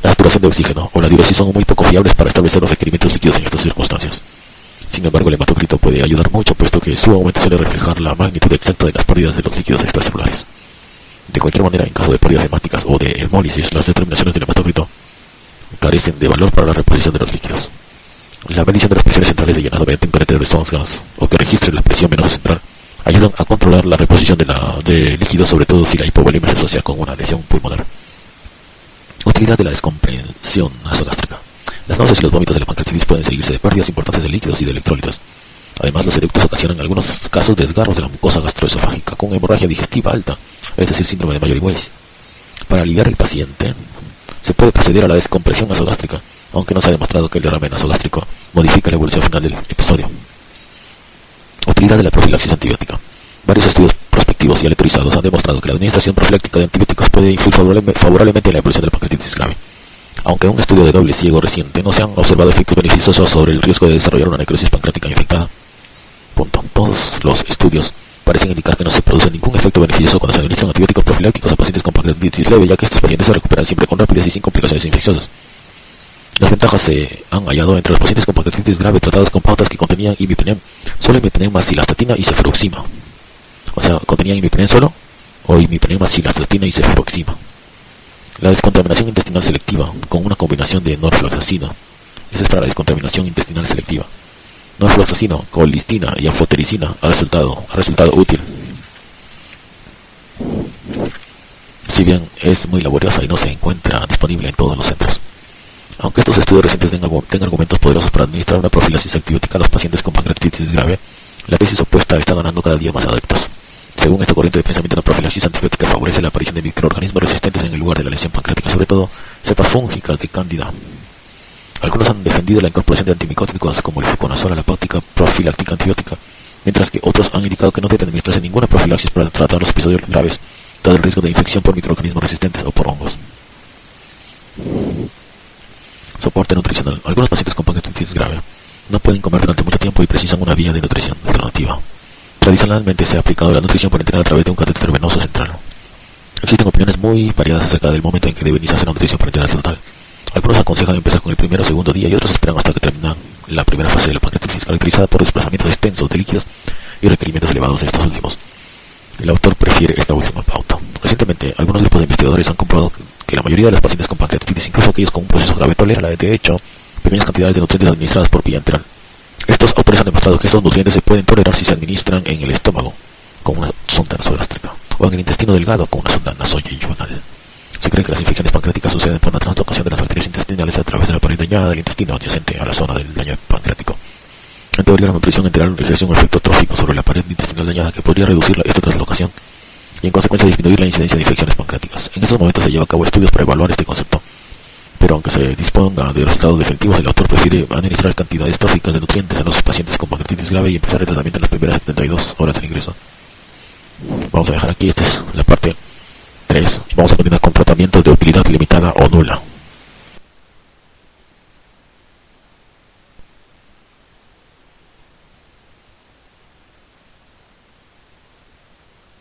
la saturación de oxígeno o la diuresis son muy poco fiables para establecer los requerimientos líquidos en estas circunstancias. Sin embargo, el hematocrito puede ayudar mucho, puesto que su aumento suele reflejar la magnitud exacta de las pérdidas de los líquidos extracelulares. De cualquier manera, en caso de pérdidas hemáticas o de hemólisis, las determinaciones del hematocrito carecen de valor para la reposición de los líquidos. La medición de las presiones centrales de llenado mediante un catéter de Stone's o que registre la presión venosa central ayudan a controlar la reposición de líquidos, sobre todo si la hipovolemia se asocia con una lesión pulmonar. Utilidad de la descompresión nasogástrica. Las náuseas y los vómitos de la pancreatitis pueden seguirse de pérdidas importantes de líquidos y de electrolitos. Además, los eructos ocasionan en algunos casos desgarros de la mucosa gastroesofágica con hemorragia digestiva alta, es decir, síndrome de Mayer-Weiss. Para aliviar al paciente, se puede proceder a la descompresión nasogástrica, aunque no se ha demostrado que el derrame nasogástrico modifica la evolución final del episodio. Utilidad de la profilaxis antibiótica. Varios estudios prospectivos y aleatorizados han demostrado que la administración profiláctica de antibióticos puede influir favorablemente en la evolución de la pancreatitis grave. Aunque en un estudio de doble ciego reciente no se han observado efectos beneficiosos sobre el riesgo de desarrollar una necrosis pancreática infectada. Todos los estudios parecen indicar que no se produce ningún efecto beneficioso cuando se administran antibióticos profilácticos a pacientes con pancreatitis leve, ya que estos pacientes se recuperan siempre con rapidez y sin complicaciones infecciosas. Las ventajas se han hallado entre los pacientes con pancreatitis grave tratados con pautas que contenían imipenem, solo imipenem más cilastatina y cefuroxima. O sea, contenían imipenem solo o imipenem más cilastatina y cefuroxima. La descontaminación intestinal selectiva con una combinación de norfloxacino. Esa es para la descontaminación intestinal selectiva. Norfloxacino, colistina y anfotericina ha resultado útil. Si bien es muy laboriosa y no se encuentra disponible en todos los centros. Aunque estos estudios recientes tengan argumentos poderosos para administrar una profilaxis antibiótica a los pacientes con pancreatitis grave, la tesis opuesta está ganando cada día más adeptos. Según esta corriente de pensamiento, la profilaxis antibiótica favorece la aparición de microorganismos resistentes en el lugar de la lesión pancreática, sobre todo cepas fúngicas de Cándida. Algunos han defendido la incorporación de antimicóticos como el fluconazol a la práctica profiláctica antibiótica, mientras que otros han indicado que no debe administrarse ninguna profilaxis para tratar los episodios graves, dado el riesgo de infección por microorganismos resistentes o por hongos. Soporte nutricional. Algunos pacientes con pancreatitis grave no pueden comer durante mucho tiempo y precisan una vía de nutrición alternativa. Tradicionalmente se ha aplicado la nutrición parenteral a través de un catéter venoso central. Existen opiniones muy variadas acerca del momento en que debe iniciarse la nutrición parenteral total. Algunos aconsejan empezar con el primero o segundo día y otros esperan hasta que terminan la primera fase de la pancreatitis, caracterizada por desplazamientos extensos de líquidos y requerimientos elevados de estos últimos. El autor prefiere esta última pauta. Recientemente, algunos grupos de investigadores han comprobado que la mayoría de los pacientes con pancreatitis, incluso aquellos con un proceso grave, toleran de hecho pequeñas cantidades de nutrientes administradas por vía enteral. Estos autores han demostrado que estos nutrientes se pueden tolerar si se administran en el estómago con una sonda nasogástrica o en el intestino delgado con una sonda nasoyeyunal. Se cree que las infecciones pancreáticas suceden por una translocación de las bacterias intestinales a través de la pared dañada del intestino adyacente a la zona del daño pancreático. En teoría, la nutrición enteral ejerce un efecto trófico sobre la pared intestinal dañada que podría reducir esta translocación y en consecuencia disminuir la incidencia de infecciones pancreáticas. En estos momentos se lleva a cabo estudios para evaluar este concepto, pero aunque se disponga de resultados definitivos, el autor prefiere administrar cantidades tróficas de nutrientes a los pacientes con pancreatitis grave y empezar el tratamiento en las primeras 72 horas del ingreso. Vamos a dejar aquí, esta es la parte 3 y vamos a continuar con tratamientos de utilidad limitada o nula.